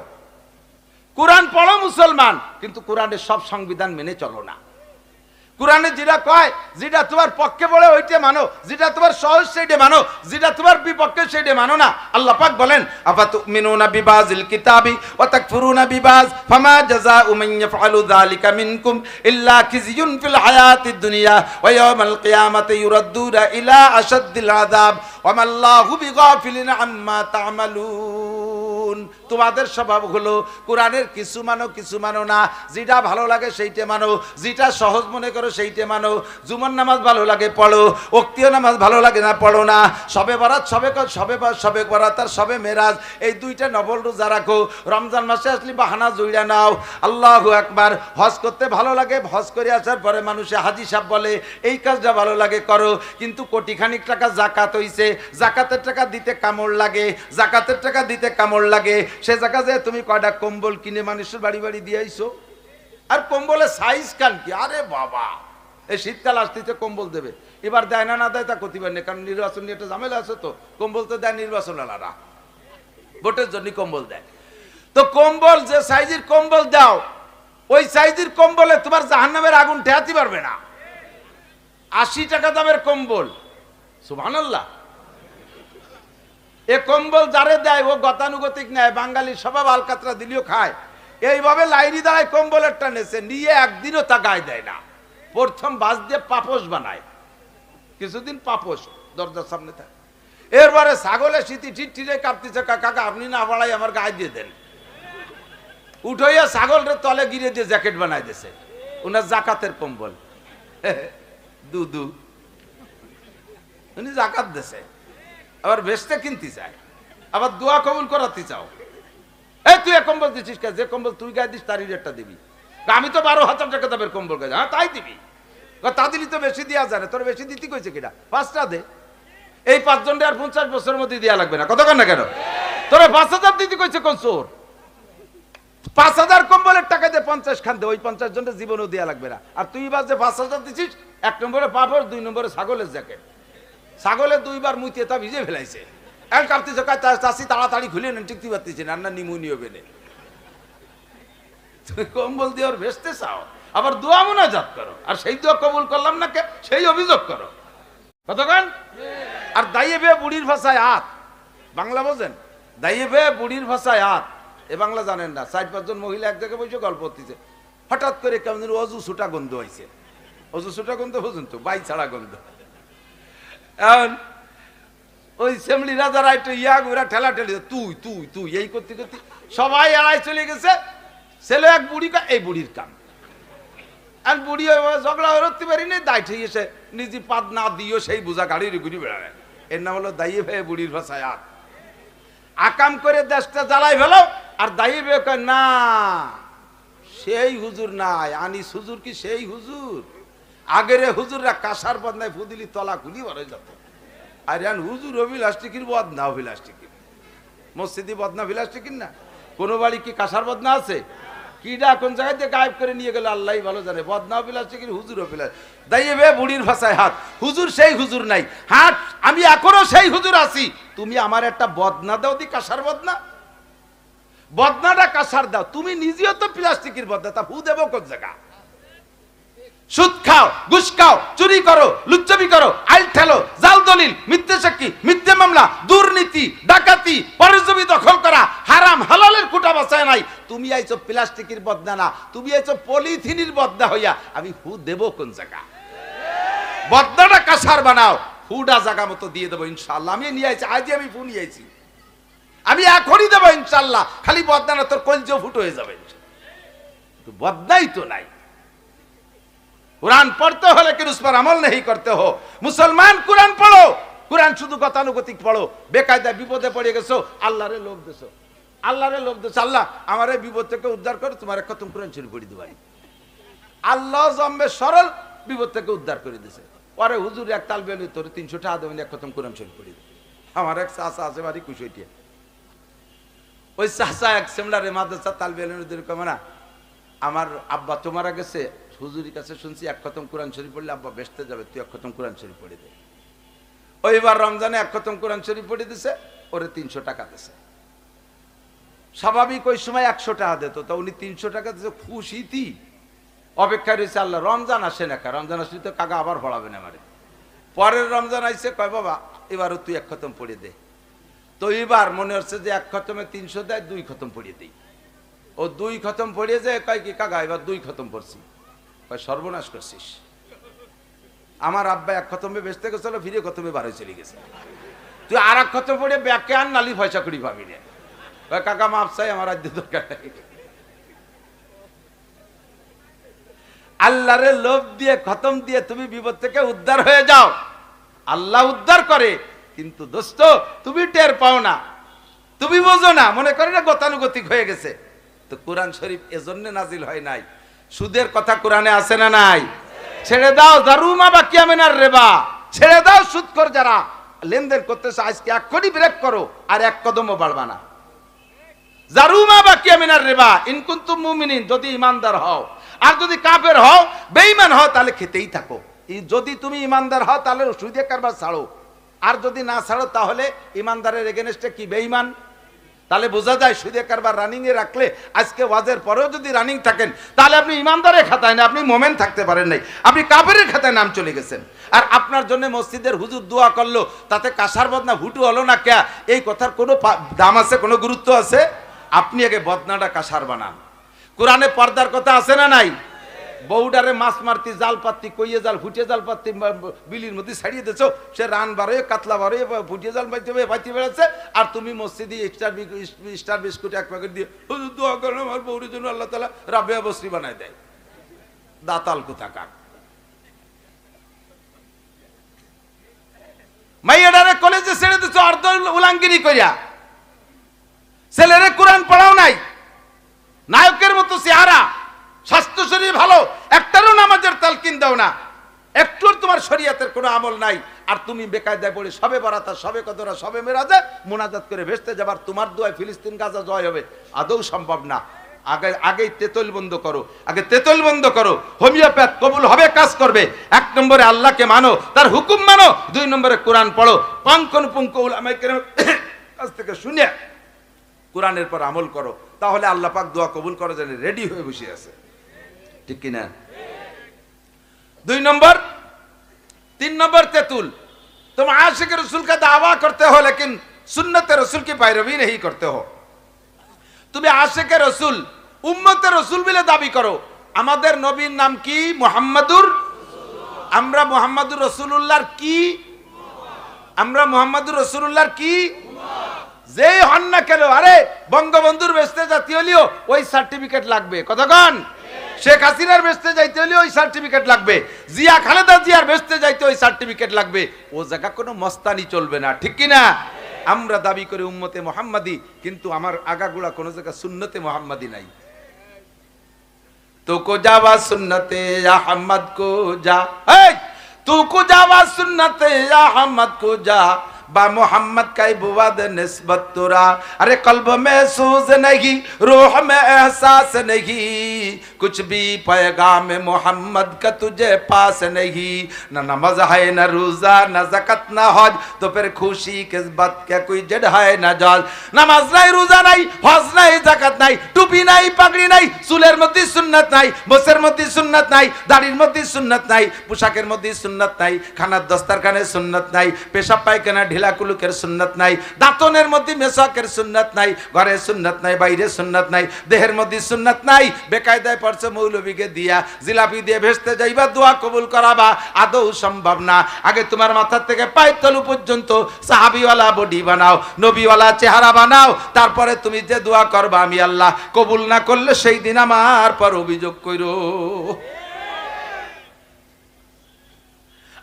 कुरान पढ़ो मुसलमान, किंतु कुराने सब संविधान मेने चलो ना। कुराने যেটা কয়, যেটা তোমার পক্ষে বলে ওইটা মানো, যেটা তোমার সহজ সেইটা মানো, যেটা তোমার বিপক্ষে সেইটা মানো না। আল্লাহ পাক বলেন আফাতুমিনুনা বিবাযিল কিতাবি ওয়া তাকফুরুনা বিবায ফামা জাযাউ মান ইয়াফআলু যালিকা মিনকুম ইল্লা খিজিয়ুন ফিল হায়াতিদ দুনিয়া ওয়া ইয়াওমাল কিয়ামাতি ইউরাদ্দুনা ইলা আশাদ্দিল আযাব ওয়া মাল্লাহু বিগাফিলিন আম্মা তা'মালুন। তুকজিবুন, তোমাদের স্বভাব হলো কোরআনের কিছু মানো কিছু মানো না, যেটা ভালো লাগে সেইটা মানো, যেটা সহজ মনে করো সেইটা মানো। জুমার নামাজ ভালো লাগে পড়ো, ওক্তীয় নামাজ ভালো লাগে না পড়ো না। সবে বরাত, সবে বরাত আর সবে মেরাজ, এই দুইটা নফল রোজা রাখো। রমজান মাসে আসলে বাহানা জুইরা নাও। আল্লাহু আকবার। হজ করতে ভালো লাগে, হজ করে আসার পরে মানুষে হাজি সাহেব বলে এই কাজটা ভালো লাগে করো, কিন্তু কোটিখানিক টাকা জাকাত হইছে, জাকাতের টাকা দিতে কামড় লাগে, জাকাতের টাকা দিতে কামড় লাগে। সে জায়গা যে তুমি কয়টা কম্বল কিনে মানুষের বাড়ি বাড়ি দিয়ে আইছো, আর কম্বলের সাইজ কান কি? আরে বাবা, এই শীতকাল আসতেছে কম্বল দেবে, এবার দেয় না দেয় তা কতিবার নেই, কারণ নির্বাচন নিয়ে একটা ঝামেলা আছে, তো কম্বল তো দেয় নির্বাচন আলাদা, ভোটের জন্য কম্বল দেয়। তো কম্বল যে সাইজের কম্বল দাও, ওই সাইজের কম্বলে তোমার জাহান্নামের আগুন ঠেয়াতে পারবে না। 80 টাকা দামের কম্বল, সুবহানাল্লাহ। এ কম্বল যারে দেয় ও গতানুগতিক নেয়, বাঙালি স্বভাব আলকাতরা দিলেও খায়। এইভাবে লাইনি দাঁড়ায় কম্বলের টানেছে, নিয়ে একদিনও তা গায়ে দেয় না। প্রথম বাস দিয়ে পাপোশ বানায়, কিছুদিন পাপোশ দরজার সামনে থাকে। এরপরে ছাগলের শীতি ঠিটঠিরে কাঁপতেছে, কাকা আপনি না বাড়াই আমার গায়ে দিয়ে দেন। উঠাইয়া ছাগলের তলে গিরে দিয়ে জ্যাকেট বানাই দিয়েছে, ওনার জাকাতের কম্বল। দুদু উনি জাকাত দিছে, আবার বেচতে কিনতে চায়, আবার দোয়া কবুল করাতে চাও। এই তুই এক কম্বল দিচ্ছিস, যে কম্বল তুই গায়ে দিস তারই রেটটা দিবি। আমি তো 12,000 টাকা দামের কম্বল গায়ে, হ্যাঁ তাই দিবি। তা দিলি তো বেশি দেওয়া যায় না, তোর বেশি দিতে কইছে কিনা, 5টা দে। এই 5 জনটা আর 50 বছরের মধ্যে দেওয়া লাগবে না, কতক্ষণ না কেন? তোরা 5,000 দিতে কইছে কোন চোর? 5,000 কম্বলের টাকা দিয়ে 50 খান দে, ওই 50 জনের জীবনও দেওয়া লাগবে না। আর তুই বাস যে 5,000 দিচ্ছিস, 1 নম্বরে পাপড়, 2 নম্বরে ছাগলের জ্যাকেট। ছাগলের 2বার মুইতে তা ভিজে ফেলাইছে, এক কাঁপতেছে, চাষি তাড়াতাড়ি খুলে নেন, টিকতে পারতেছে না, না নিমোনিয়া বেনে। তুমি কম্বল দিয়ে ওর ভেসতে চাও, আবার দোয়া মুনাজাত করো, আর সেই দোয়া কবুল করলাম না কে সেই অভিযোগ করো, কতক্ষণ? আর দাইয়ে বে বুড়ির ভাষায় হাত, বাংলা বোঝেন? দাইয়ে বে বুড়ির ভাষায় হাত, এ বাংলা জানেন না। 4-5 জন মহিলা এক জায়গায় বসে গল্প করতেছে, হঠাৎ করে কেমন অজু ছুটা গন্ধ হয়েছে। অজু ছুটা গন্ধ বুঝুন তো, বাই ছাড়া গন্ধ। এখন ওই সেমলি রাজারা একটু ইয়া ঘুরা ঠেলা ঠেলি, তুই তুই তুই এই করতে করতে সবাই এড়াই চলে গেছে। ছেলে এক বুড়ি, এই বুড়ির কাম। আর বুড়ি ঝগড়া করতে পারিনি, দায় ঠিক এসে নিজে পাদ না দিও সেই বোঝা গাড়ির ঘুরি বেড়ায়। এর নাম হলো দাইয়ে ভাই বুড়ির ভাষায় হাত। আকাম করে দেশটা জ্বালাই ফেলো, আর দাইয়ে ভাই কয় না সেই হুজুর নাই, আনিস হুজুর কি সেই হুজুর? আগের হুজুররা কাঁসার বদনায় ফুদিলি তলা খুলি বড় যেত। আর এখন হুজুর অভিলাষ্টিকির বদনা, অভিলাষ্টিকির মসজিদি বদনা অভিলাষ্টিকির না। কোনো বাড়ি কি কাঁসার বদনা আছে? কিডা কোন জায়গায় দিয়ে গায়েব করে নিয়ে গেল আল্লাহ ভালো জানে। বদনা অভিলাষ্টিকির, হুজুর অভিলাষ। দাইয়ে বে বুড়ির ভাষায় হাত, হুজুর সেই হুজুর নাই। হাট আমি এখনো সেই হুজুর আছি, তুমি আমার একটা বদনা দাও দি, কাঁসার বদনা। বদনাটা কাঁসার দাও, তুমি নিজেও তো প্লাস্টিকের বদনা, তা হু দেবো কোন জায়গা? সুদ খাও, ঘুষ খাও, চুরি করো, লুচ্চামি করো, আইল ঠেলো, জাল দলিল, মিথ্যে সাক্ষী, মিথ্যে মামলা, দুর্নীতি, ডাকাতি, পরজমি দখল করা, হারাম হালালের কুটা বাঁচায় নাই। তুমি আইছো প্লাস্টিকের বদনা না, তুমি আইছো পলিথিনের বদনা হইয়া। আমি হু দেব কোন জায়গা? বদনাটা কাঁসার বানাও, হুডা জায়গা মতো দিয়ে দেবো ইনশাআল্লাহ। আমি নিয়ে আইছি, আজই আমি ফু নিয়ে আইছি, আমি এখনই দেবো ইনশাআল্লাহ। খালি বদনা না, তোর কলজেও ফুটো হয়ে যাবে। বদনাই তো নাই। कुरान पढ़ते हो लेकिन उस पर अमल नहीं करते हो। मुसलमान कुरान पढ़ो, कुरान शुद्ध गतानुगतिक पढ़ो। बेकायदा विपदे पड़े गेছো আল্লাহরে লোভ দেছো, আল্লাহরে লোভ দেছো, আল্লাহ আমারে বিপদ থেকে উদ্ধার করো, তোমার এক খতম কুরআন শরীফ পড়ি দিবাই। আল্লাহ জম্বে সরল বিপদ থেকে উদ্ধার করে দিয়েছে। পরে হুজুর এক তাল বেলি তোর 300 টাকা দেবেন, এক খতম কুরআন শরীফ পড়ি। আমার এক চাচা আছে বাড়ি কুশইটিয়া, ওই চাচা এক সেমলারে মাদ্রাসা তাল বেলিদের কমনা, আমার আব্বা তো মারা গেছে, হুজুরের কাছে শুনছি এক খতম কোরআন শরীফ পড়লে আব্বা বেহেশতে যাবে, তুই এক খতম কোরআন শরীফ পড়ে দে। ওইবার রমজানে এক খতম কোরআন শরীফ পড়ে দিছে, ওরে 300 টাকা দিছে। স্বাভাবিক ওই সময় 100 টাকা দিত, তা উনি 300 টাকা দিছে, খুশিতি অপেক্ষা রয়েছে আল্লাহ রমজান আসে না, রমজান আসলে তো কাকা আবার পড়াবে না আমারে। পরের রমজান আইছে, কয় বাবা এবারও তুই এক খতম পড়ে দে। তো এবার মনে হচ্ছে যে এক খতমে 300 দেয়, 2 খতম পড়িয়ে দিই। ও 2 খতম পড়িয়ে যায়, কয় কি কাকা এবার 2 খতম পড়ছি। সর্বনাশ করছিস, আমার আব্বা এক খতমে বেচতে গেছিল, ফিরে খতমে বারোয় চলে গেছে, তুই আর এক খতম পড়ে ব্যাকে আর নালি পয়সা করি পাবি না। কাকা মাপ চাই, আমার রাজ্য দরকার নাই। আল্লাহরে লোভ দিয়ে খতম দিয়ে তুমি বিপদ থেকে উদ্ধার হয়ে যাও, আল্লাহ উদ্ধার করে। কিন্তু দোস্ত তুমি টের পাও না, তুমি বোঝো না, মনে করে না গতানুগতিক হয়ে গেছে। তো কোরআন শরীফ এজন্য নাজিল হয় নাই। সুদের কথা কোরআনে আছে না নাই? ছেড়ে দাও দারুমা বাকিয়া মিনার রিবা, ছেড়ে দাও সুদখোর যারা লেনদেন করতেছে, আজকে এক্ষুনি ব্রেক করো, আর এক কদমও বাড়বা না। জারুমা বাকিয়া মিনার রিবা ইন কুনতুম মুমিনিন, যদি ইমানদার হও। আর যদি কাফের হও, বেঈমান হও, তাহলে খেতেই থাকো। যদি তুমি ইমানদার হও তাহলে সুদে কারবার ছাড়ো, আর যদি না ছাড়ো তাহলে ইমানদারের এগেনস্টে কি বেঈমান। তাহলে বোঝা যায় সুদে কারবার রানিং এ রাখলে, আজকে ওয়াজের পরেও যদি রানিং থাকেন, তাহলে আপনি ইমানদারের খাতায় না, আপনি মোমেন থাকতে পারেন নাই, আপনি কাফেরের খাতায় নাম চলে গেছেন। আর আপনার জন্য মসজিদের হুজুর দোয়া করলো, তাতে কাসার বদনা হুটু হলো না কে, এই কথার কোনো দাম আছে, কোনো গুরুত্ব আছে? আপনি আগে বদনাটা কাসার বানান। কোরআনে পর্দার কথা আছে না নাই? বউডারে মাছ মারতি, জাল পাতি, কইয়ে জাল, ফুটিয়ে জাল পাতি বিলির মধ্যে ছাড়িয়ে দিচ্ছ, সে রান বারোয়, কাতলা বারোয়, ফুটিয়ে জাল পাইতে বেড়াচ্ছে, আর তুমি মসজিদে স্টার বিস্কুট এক প্যাকেট দিয়ে হুজুর দোয়া করেন আমার বউরের জন্য, আল্লাহ তাআলা রাবেয়া বসরি বানায় দেয়। দাতাল কোথাকার। মাইয়াডারে কলেজে ছেড়ে দিচ্ছ অর্ধ উলাঙ্গিনী করিয়া, ছেলেরে কোরআন পড়াও নাই, নায়কের মতো চেহারা, স্বাস্থ্য শরীর ভালো, একটারও নামাজের তালকিন দাও না, একটু তোমার শরীয়তের কোনো আমল নাই, আর তুমি বেকায়দায় পড়ে সবে বারাতা, সবে কদরা, সবে মেরাজে মোনাজাত করে ভেস্তে যাবার, তোমার দোয়ায় ফিলিস্তিন গাজা জয় হবে, আদৌ সম্ভব না। আগেই তেতল বন্ধ করো, আগে তেতল বন্ধ করো। হোমিওপ্যাথ কবুল হবে, কাজ করবে। 1 নম্বরে আল্লাহকে মানো, তার হুকুম মানো। 2 নম্বরে কোরআন পড়ো, পাঙ্কন উলামায়ে কেরাম কাছ থেকে শুনে কোরআনের পর আমল করো, তাহলে আল্লাহ পাক দোয়া কবুল করার জন্য রেডি হয়ে বসে আছে, ঠিক কিনা? 2 নম্বর। 3 নম্বর तेतुल, तुम आशिक रसूल का दावा करते हो लेकिन सुन्नत रसूल की पैरवी नहीं करते हो। তুমি আশিক রসুল, উম্মত রসুল বলে দাবি করো। আমাদের নবীর নাম কি? মুহাম্মাদুর। আমরা মুহাম্মাদুর রাসূলুল্লাহর কি? আমরা মুহাম্মাদুর রাসূলুল্লাহর কি? যেই হন না কেন, আরে বঙ্গবন্ধুর বেস্তে জাতি হলেও ওই সার্টিফিকেট লাগবে, কতক্ষণ? শেখ হাসিনার বেস্তে যাইতে হলে ওই সার্টিফিকেট লাগবে, জিয়া খালেদা জিয়ার বেস্তে যাইতে ওই সার্টিফিকেট লাগবে। ও জায়গা কোনো মস্তানি চলবে না, ঠিক কিনা? আমরা দাবি করি উম্মতে মুহাম্মাদি, কিন্তু আমার আগাগুলা কোন জায়গা সুন্নতে মুহাম্মাদি নাই। তো কো যাওয়া সুন্নতে আহমদ কো যা, এই তু কো যাওয়া সুন্নতে আহমদ কো যা, बा मोहम्मद का बुवाद निस्बत तुरा। अरे कल्ब में सूज नहीं, रूह में एहसास नहीं, कुछ भी पैगाम मोहम्मद का तुझे पास नहीं। न नमाज है न रोजा न ज़कात न हज, तो फिर खुशी किस बात का कोई जड़ है न जाल। नमाज नहीं, रोजा नहीं, हज नहीं, ज़कात नहीं, टुपी नहीं, पगड़ी नहीं, चुलेर मध्य सुन्नत नहीं, बसेर मध्य सुन्नत नहीं, दाढ़िर मध्य सुन्नत नहीं, पोशाकेर मध्य सुन्नत नहीं, खानार दस्तरखाने सुन्नत नहीं, पेशाब पायखाना ढिला कुलुकेर सुन्नत नहीं, दातনের মধ্যে মেসাকের সুন্নাত নাই, ঘরে সুন্নাত নাই, বাইরে সুন্নাত নাই, দেহের মধ্যে সুন্নাত নাই। বেকায়দায় পড়ছে মৌলবীকে দিয়া জিলাপি দিয়ে ভেস্তে যাইবা, দোয়া কবুল করাবা, আদৌ সম্ভব না। আগে তোমার মাথা থেকে পায়ের তলু পর্যন্ত সাহাবীওয়ালা বডি বানাও, নবীওয়ালা চেহারা বানাও, তারপরে তুমি যে দোয়া করবা আমি আল্লাহ কবুল না করলে সেই দিন আমার পর অভিযোগ কইরো।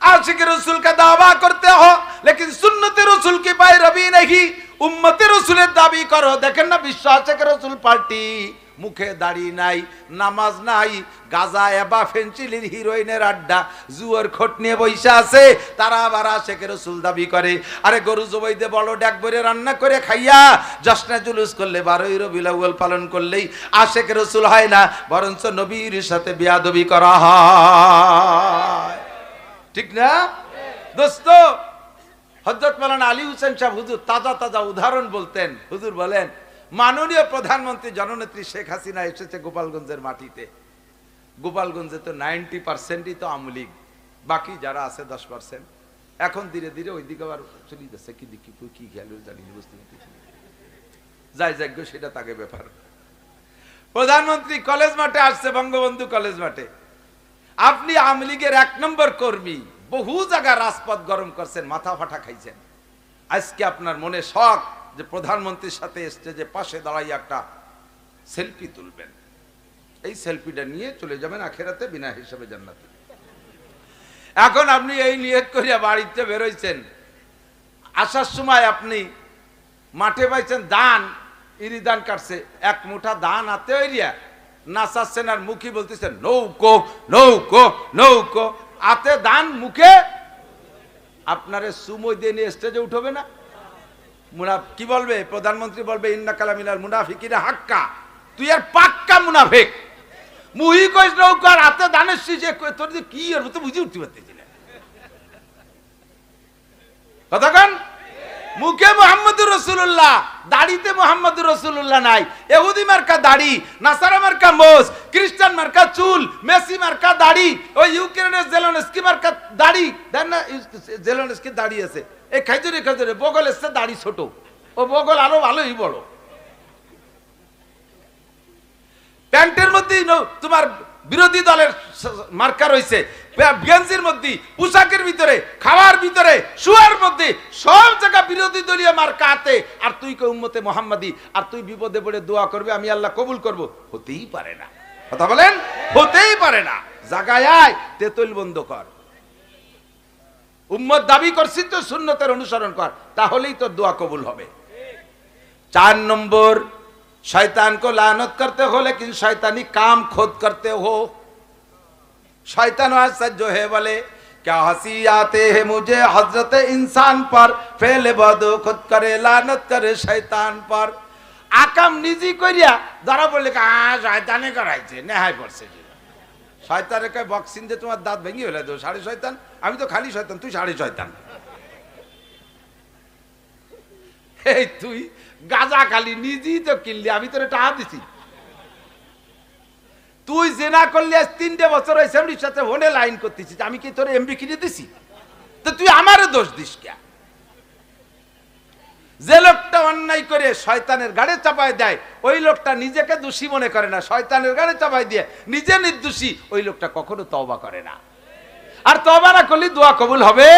आशिक रसूल का दावा करते हो लेकिन सुन्नत रसूल की पैरवी नहीं, उम्मत रसूलेर दाबी करो। देखें ना विश्व आशिक रसूल पार्टी, मुखे दाढ़ी নাই, নামাজ নাই, গাজা এবা ফেন্সিলির হিরোইনের আড্ডা, জুয়ার খোট নিয়ে বইসা আছে, তারা আবার আশিক রসুল দাবি করে। আরে গরু জবাই দিয়ে বড় ডাক ভরে রান্না করে খাইয়া জশ্নে জুলুস করলে, 12ই রবিউল আউয়াল পালন করলেই আশিক রসুল হয় না, বরঞ্চ নবীর সাথে বেয়াদবি করা হয়, ঠিক না দোস্ত? হযরত মাওলানা আলী হোসেন সাহেব হুজুর তাজা তাজা উদাহরণ বলতেন। হুজুর বলেন, মাননীয় প্রধানমন্ত্রী জননেত্রী শেখ হাসিনা এসেছে গোপালগঞ্জের মাটিতে। গোপালগঞ্জে তো 90%ই তো আওয়ামী লীগ, বাকি যারা আছে 10%। এখন ধীরে ধীরে ওই দিকে আবার চলে যাচ্ছে, কি দিকে কি খেয়াল জানি না, বুঝতে পারছি যাই যাজ্ঞ সেটা তাকে ব্যাপার। প্রধানমন্ত্রী কলেজ মাঠে আসছে, বঙ্গবন্ধু কলেজ মাঠে। আপনি আওয়ামী লীগের 1 নম্বর কর্মী, বহু জায়গা রাজপথ গরম করছেন, মাথা ফাটা খাইছেন। আজকে আপনার মনে শখ যে প্রধানমন্ত্রীর সাথে স্টেজে পাশে দাঁড়াই একটা সেলফি তুলবেন, এই সেলফিটা নিয়ে চলে যাবেন আখেরাতে বিনা হিসাবে জান্নাতে। এখন আপনি এই নিয়ত করিয়া বাড়িতে বেরোইছেন, আসার সময় আপনি মাঠে পাইছেন ধান, ইরি ধান কাটছে, এক মুঠা ধান হাতে এরিয়া নাচাচ্ছেন আর মুখী বলতেছেন নৌকো নৌকো নৌকো, হাতে ধান মুখে আপনারে সুমই দিয়ে নিয়ে স্টেজে উঠবে না? কি বলবে প্রধানমন্ত্রী? বলবে ইন্না কালামিনাল মুনাফিকিনা হাক্কা, তুই আর পাক্কা মুনাফিক। মুহি কইস নৌকো আর হাতে ধানের শীষে, তোর যে কি আর তো বুঝে উঠতে পারতেছি না কতক্ষণ। মুখে মোহাম্মদুর রাসূলুল্লাহ, দাড়িতে মোহাম্মদুর রাসূলুল্লাহ নাই। ইহুদি মার্কা দাড়ি, নাসারা মার্কা মোজ, খ্রিস্টান মার্কা চুল, মেসি মার্কা দাড়ি, ওই ইউক্রেনের জেলেনস্কি মার্কা দাড়ি। দেন না জেলেনস্কি দাড়ি আছে, এই খাইজুরে খাইজুরে বগল এসছে দাড়ি ছোট, ও বগল আরো ভালোই বড়। প্যান্টের মধ্যে তোমার বিরোধী দলের মার্কা রয়েছে, গেঞ্জির মধ্যে, পোশাকের ভিতরে, খাওয়ার ভিতরে, শুয়ার মধ্যে, সব জায়গা বিরোধী দলীয় মার্কা হাতে। আর তুই কে উম্মতে মুহাম্মাদি, আর তুই বিপদে পড়ে দোয়া করবে আমি আল্লাহ কবুল করব, হতেই পারে না। কথা বলেন, হতেই পারে না। জাগায় আয়, তেতুল বন্ধ কর। উম্মত দাবি করছিস তো সুন্নতের অনুসরণ কর, তাহলেই তোর দোয়া কবুল হবে। 4 নম্বর, शैतान को लानत करते हो लेकिन शैतानी काम खुद करते हो। शैतान वासद जो है बोले क्या हंसी आते हैं मुझे हजरत इंसान पर, फेले बदो खुद करे लानत करे शैतान पर। आकाम निजी करिया যারা বলে শয়তানে করাইছে নেহাই পড়ছে, শয়তানে কয় বক্সিং যে তোমার দাঁত ভেঙে ফেলে দেবো, সাড়ে শয়তান। আমি তো খালি শয়তান, তুই সাড়ে শয়তান। এই তুই গাজা খালি নিজেই তো কিনলি, আমি তোর টাকা দিছি। তুই জেনা করলি আজ 3টে বছর অ্যাসেম্বলির সাথে হোনে লাইন করতেছিস, আমি কি তোর এমবি কিনে দিছি? তো তুই আমারও দোষ দিস কে? যে লোকটা অন্যায় করে শয়তানের গাড়ে চাপায় দেয়, ওই লোকটা নিজেকে দোষী মনে করে না, শয়তানের গাড়ে চাপায় দিয়ে নিজে নির্দোষী, ওই লোকটা কখনো তওবা করে না। আর তওবা না করলে দোয়া কবুল হবে?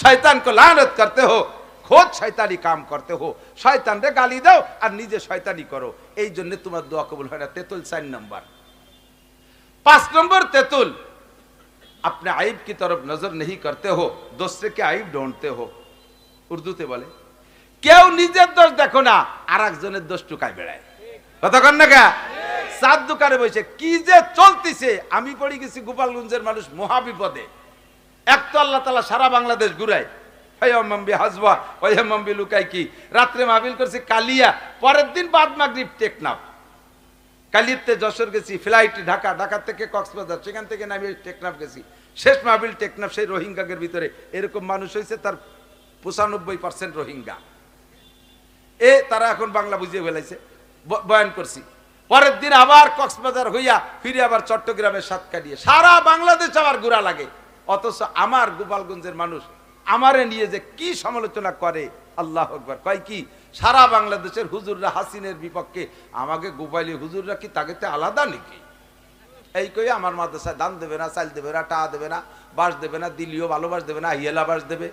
শয়তান কো লানত করতে হো, খোদ শয়তানি কাম করতে হো, শয়তান রে গালি দাও আর নিজে শয়তানি করো, এই জন্য তোমার দোয়া কবুল হয় না। তেতুল 4 নম্বর। 5 নম্বর তেতুল, अपने आइब की तरफ नजर नहीं करते हो, दूसरे के आइब ढूंढते हो। উর্দুতে বলে কেউ নিজের দোষ দেখো না, আর একজনের দোষ টুকায় বেড়ায়। কতক্ষণ না কা সাত দোকানে বসে কি যে চলতিছে। আমি পড়ে গেছি গোপালগঞ্জের মানুষ মহাবিপদে। এক তো আল্লাহ তাআলা সারা বাংলাদেশ ঘুরায়, রাত্রে মাহফিল করছি কালিয়া, পরের দিন বাদ মাগরিব টেকনাফ। কালিয়াতে যশোর গেছি, ফ্লাইট ঢাকা, ঢাকা থেকে কক্সবাজার, সেখান থেকে নামিয়ে টেকনাফ গেছি। শেষ মাহফিল টেকনাফ। সেই রোহিঙ্গাদের ভিতরে এরকম মানুষ হয়েছে তার 95% রোহিঙ্গা। তারা এখন বাংলা বুঝিয়ে ফেলাইছে, বয়ান করছি। পরের দিন আবার কক্সবাজার হইয়া ফিরে আবার চট্টগ্রামের সাতকানিয়া, সারা বাংলাদেশ আবার ঘোরা লাগে। অথচ আমার গোপালগঞ্জের মানুষ আমারে নিয়ে যে কি সমালোচনা করে, আল্লাহ আকবার। কয় কি সারা বাংলাদেশের হুজুররা হাসিনের বিপক্ষে, আমাকে গোপালি হুজুররা কি তাকে আলাদা নাকি? এই কই আমার মাদ্রাসায় দান দেবে না, চাল দেবে না, টাকা দেবে না, বাস দেবে না, দিল্লিও ভালোবাস দেবে না, হিয়েলা বাস দেবে।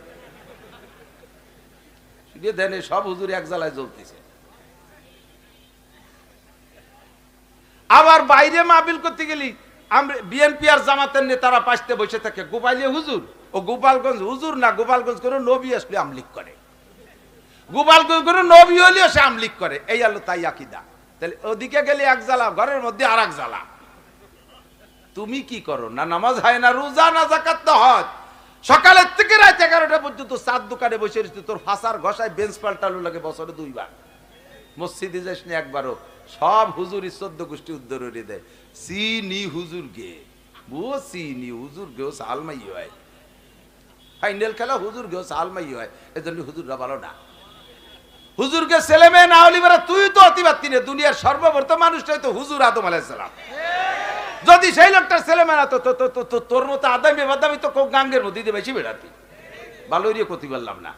দেন সব হুজুর এক জ্বালায় জ্বলতেছে। আবার বাইরে মাহফিল করতে গেলি আমরা বিএনপি আর জামাতের নেতারা পাশে বসে থাকে, গোপালি হুজুর। ও গোপালগঞ্জ হুজুর না, গোপালগঞ্জ কোনো নবী আসলে আমলিক করে, গোপালগঞ্জ কোনো নবী হলেও সে আমলিক করে। এই আলো তাই আকিদা। তাহলে ওদিকে গেলে এক জ্বালা, ঘরের মধ্যে আর এক জ্বালা। তুমি কি করো না? নামাজ হয় না, রোজা না, যাকাত না, হজ। সকালের থেকে রাত 11টা পর্যন্ত চার দোকানে বসে রয়েছে, তোর ফাঁসার ঘষায় বেঞ্চ পাল্টালো লাগে বছরে 2 বার। মসজিদে যাস না একবারও। সব হুজুর 14 গোষ্ঠী উদ্ধার করে দেয়। চিনি হুজুর গে, ও চিনি হুজুর গেও সালমাই হয়, ফাইনাল খেলা হুজুর গেও সালমাই হয়। এজন্য হুজুররা ভালো না। হুজুরকে ছেলে মেয়ে না হলি বেড়া, তুই তো অতিবাত্তি নে। দুনিয়ার সর্বপ্রথম মানুষটাই তো হুজুর আদম আলাইহিস সালাম। যদি সেই লোকটার ছেলে মেয়ে না তো তোর মতো আদামি বাদামি তো গাঙ্গের মধ্যে দিয়ে বেশি বেড়াতি। ভালোই রে ক্ষতি করলাম না,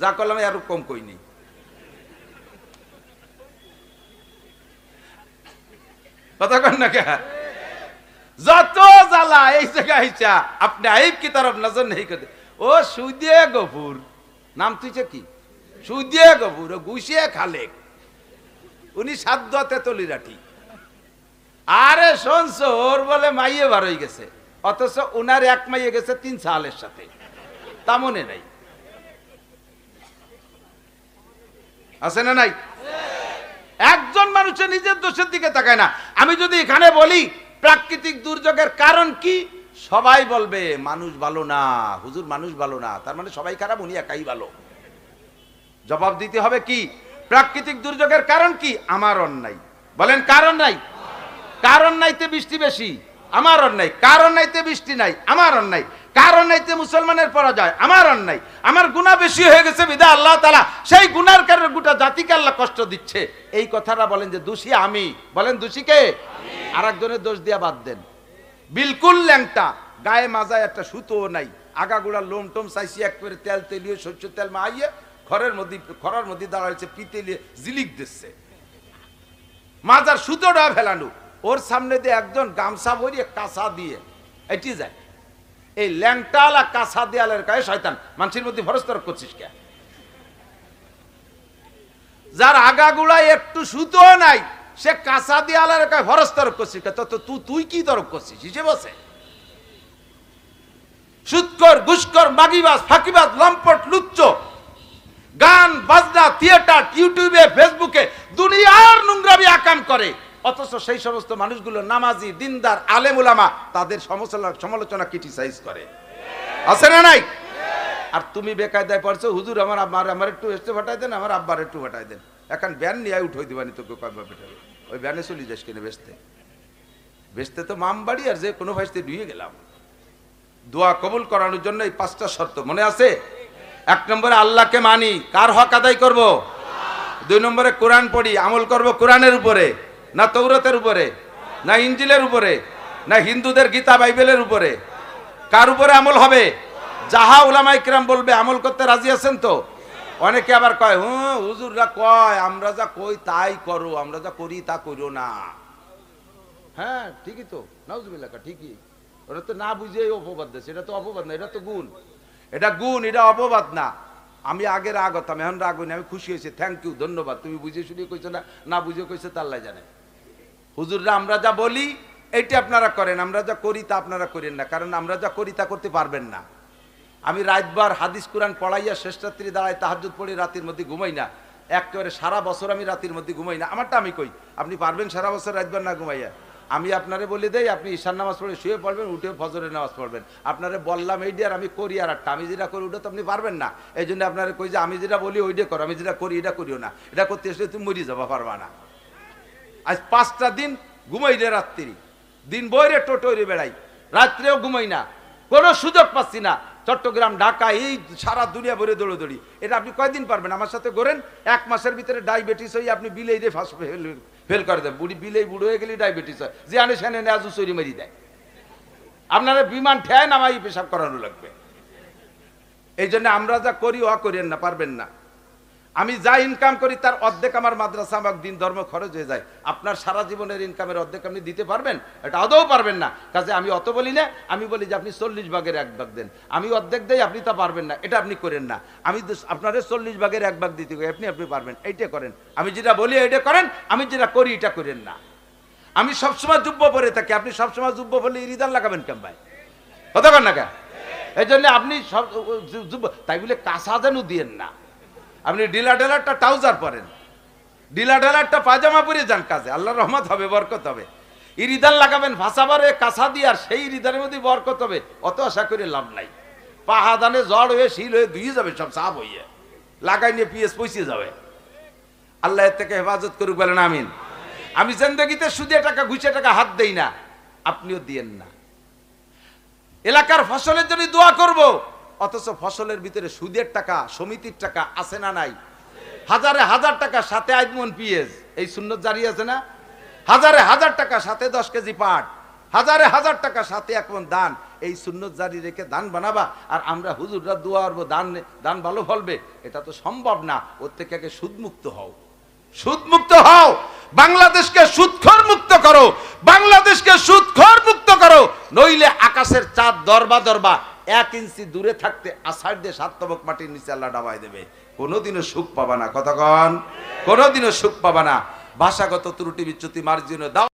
যা করলাম আরো কম কইনি। কথা কন না কে? যত জ্বালা এই জায়গায় আইছা, আপনি আইব কি তরফ নজর নেই করতে। ও সুদে গফুর নাম, তুই কি সুদিয়ে গবুর গুছিয়ে খালেক, উনি সাধ্য তেতলি রাঠি। আরে শুনছো ওর বলে মাইয়ে বার হয়ে গেছে, অথচ উনার এক মাইয়ে গেছে 3 সালের সাথে, তা মনে নাই আছে না নাই? একজন মানুষের নিজের দোষের দিকে তাকায় না। আমি যদি এখানে বলি প্রাকৃতিক দুর্যোগের কারণ কি, সবাই বলবে মানুষ ভালো না, হুজুর মানুষ ভালো না, তার মানে সবাই খারাপ, উনি একাই ভালো। জবাব দিতে হবে কি, প্রাকৃতিক দুর্যোগের কারণ কি? আমার অন্যায়। বলেন কারণ নাই? কারণ নাইতে বৃষ্টি বেশি, আমার অন্যায়। কারণ নাইতে বৃষ্টি নাই, আমার অন্যায়। কারণ নাইতে মুসলমানের পরাজয়, আমার অন্যায়। আমার গুনাহ বেশি হয়ে গেছে বিধায় আল্লাহ তাআলা সেই গুনার কারণে গোটা জাতিকে আল্লাহ কষ্ট দিচ্ছে। এই কথাটা বলেন যে দোষী আমি, বলেন দোষী কে? আরেকজনের দোষ দিয়া বাদ দেন। বিলকুল ল্যাংটা, গায়ে মাজায় একটা সুতোও নাই, আগাগোড়া লোম টোম চাইছি একবারে তেল তেলিয়ে শস্য তেল মাইয়ে খরার মধ্যে দাঁড়াইছে, পিতেলিয়ে জিলিক দিচ্ছে, মাজার সুতোটা ফেলানো। ওর সামনে দিয়ে একজন গামছা ভরিয়ে কাঁচা দিয়ে এটি যায়। এই ল্যাংটালা কাঁচা দেয়ালের গায়ে শয়তান, মানুষের মধ্যে ভরস্তর করছিস কে? যার আগাগুড়ায় একটু সুতো নাই, সে কাঁচা দেয়ালের গায়ে ভরস্তর করছিস কে? তো তুই কি তরক করছিস হিসেবে বসে? সুৎকর, ঘুষকর, মাগিবাজ, ফাঁকিবাজ, লম্পট, লুচ্চ, গান বাজনা, থিয়েটার, ইউটিউবে, ফেসবুকে দুনিয়ার নোংরামি আকাম করে, অথচ সেই সমস্ত মানুষগুলো নামাজি, দিনদার, আলেম উলামা তাদের সমালোচনা ক্রিটিসাইজ করে, আছে না নাই? আর তুমি বেকায়দায় পড়ছো, হুজুর আমার একটু এসতে ফাটাই দেন, আমার আব্বার একটু ফাটাই দেন। এখন ব্যান নিয়ে উঠে দিবানি তোকে কয়েকবার পেটাবে, ওই ব্যানে চলি যাস কিনে বেচতে তো মামবাড়ি আর যে কোনো ভাইসতে ডুয়ে গেলাম। দোয়া কবুল করানোর জন্য এই 5টা শর্ত মনে আছে? 1 নম্বরে আল্লাহকে মানি, কার হক আদায় করব? 2 নম্বরে কোরআন পড়ি, আমল করব কোরআনের উপরে, না তৌরাতের উপরে, না ইনজিলের উপরে, না হিন্দুদের গীতা বাইবেলের উপরে? কার উপরে আমল হবে? যাহা উলামায়ে কিরাম বলবে আমল করতে রাজি আছেন তো? অনেকে আবার কয় হুজুররা কয় আমরা যা কই তাই করো, আমরা যা করি তা করো না। হ্যাঁ ঠিকই তো, নাউজুবিল্লাহ, ঠিকই। ওরা তো না বুঝে অপবাদ দেয়, এটা তো অপবাদ না, এটা তো গুণ। এটা গুণ, এটা অপবাদ না। আমি আগে রাগ হতাম, এখন রাগ হইনি, আমি খুশি হয়েছি। থ্যাংক ইউ, ধন্যবাদ। তুমি বুঝে শুনে কইছো না, না বুঝে কইছো তা আল্লাহ জানে। হুজুররা আমরা যা বলি এইটা আপনারা করেন, আমরা যা করি তা আপনারা করেন না, কারণ আমরা যা করি তা করতে পারবেন না। আমি রাতবার হাদিস কোরআন পড়াইয়া শেষ রাত্রি দাঁড়ায় তাহাজ্জুদ পড়ে রাতের মধ্যে ঘুমাই না, একেবারে সারা বছর আমি রাতের মধ্যে ঘুমাই না। আমারটা আমি কই, আপনি পারবেন সারা বছর রাতবার না ঘুমাইয়া? আমি আপনারে বলে দেই, আপনি ঈশার নামাজ পড়ে শুয়ে পড়বেন, উঠে ফজরের নামাজ পড়বেন। আপনারে বললাম এই দিয়ে, আর আমি করি আর একটা, আমি যেটা করি ওটা তো আপনি পারবেন না। এই জন্য আপনারা কই যে আমি যেটা বলি ওইটা করো, আমি যেটা করি এটা করিও না। এটা করতে আসলে তুমি মরি যাবা, পারবা না। আজ 5টা দিন ঘুমাই রে, রাত্রি দিন বইরে টোটোরে বেড়াই, রাত্রেও ঘুমাই না, কোনো সুযোগ পাচ্ছি না। চট্টগ্রাম, ঢাকা, এই সারা দুনিয়া ভরে দৌড়ি। এটা আপনি কয়দিন পারবেন? আমার সাথে করেন, 1 মাসের ভিতরে ডায়াবেটিস হয়ে আপনি বিলেই রে ফার্স্ট ফেল করে দেন। বিলেই বুড়ো হয়ে গেলে ডায়াবেটিস হয়, যে আনে সেনে আজু চুরি মেরি দেয়। আপনারা বিমান ঠেয় নামাই পেশাব করানো লাগবে। এই জন্য আমরা যা করি ও করেন না, পারবেন না। আমি যা ইনকাম করি তার অর্ধেক আমার মাদ্রাসা বা দিন ধর্ম খরচ হয়ে যায়। আপনার সারা জীবনের ইনকামের অর্ধেক আপনি দিতে পারবেন? এটা আদৌ পারবেন না। কাজে আমি অত বলি না, আমি বলি যে আপনি 40 ভাগের 1 ভাগ দেন, আমি অর্ধেক দেই, আপনি তা পারবেন না, এটা আপনি করেন না। আমি আপনাদের 40 ভাগের 1 ভাগ দিতে করি, আপনি পারবেন, এইটা করেন। আমি যেটা বলি এটা করেন, আমি যেটা করি এটা করেন না। আমি সবসময় জুব্ব পরে থাকি, আপনি সবসময় জুব্ব পরলে রিদান লাগাবেন কেন ভাই? কথা কন না কেন? এই জন্য আপনি সব জুব্ব তাই বলে কাঁচা যেন দিয়েন না। আপনি ঢিলা ঢেলারটা ট্রাউজার পরেন, ঢিলা ঢেলারটা পায়জামা পরে যান কাজে, আল্লাহর রহমত হবে, বরকত হবে। ইরিদান লাগাবেন ভাষাবারে কাঁচা দিয়ে, আর সেই ইরিদানের মধ্যে বরকত হবে, অত আশা করে লাভ নাই। পাহাদানে জ্বর হয়ে শিল হয়ে ধুয়ে যাবে, সব সাফ হইয়ে লাগাই নিয়ে পিএস পৌঁছে যাবে। আল্লাহ এর থেকে হেফাজত করুক, বলেন আমিন। আমি জিন্দেগিতে সুদে টাকা ঘুষে টাকা হাত দেই না, আপনিও দিয়েন না। এলাকার ফসলের জন্য দোয়া করব, অথচ ফসলের ভিতরে সুদের টাকা, সমিতির টাকা আছে না নাই? হাজারে হাজার টাকা সাথে আইদমন পিএস, এই সুন্নত জারি আছে না? হাজারে হাজার টাকা সাথে 10 কেজি পাট, হাজারে হাজার টাকা সাথে 1 মণ দান, এই সুন্নত জারি রেখে দান বানাবা। আর আমরা হুজুররা দোয়া করবো দান ভালো ফলবে, এটা তো সম্ভব না। ওর থেকে আগে সুদমুক্ত হও, সুদমুক্ত হও। বাংলাদেশকে সুদখোর মুক্ত করো, বাংলাদেশকে সুদখোর মুক্ত করো, নইলে আকাশের চাঁদ দরবা 1 ইঞ্চি দূরে থাকতে আষাঢ় দিয়ে 7 তবক মাটির নিচে আল্লাহ ডাবাই দেবে। কোনোদিনও সুখ পাবা না। কতক্ষণ? কোনোদিনও সুখ পাবা না। ভাষাগত ত্রুটি বিচ্যুতি মার্জিন দাও।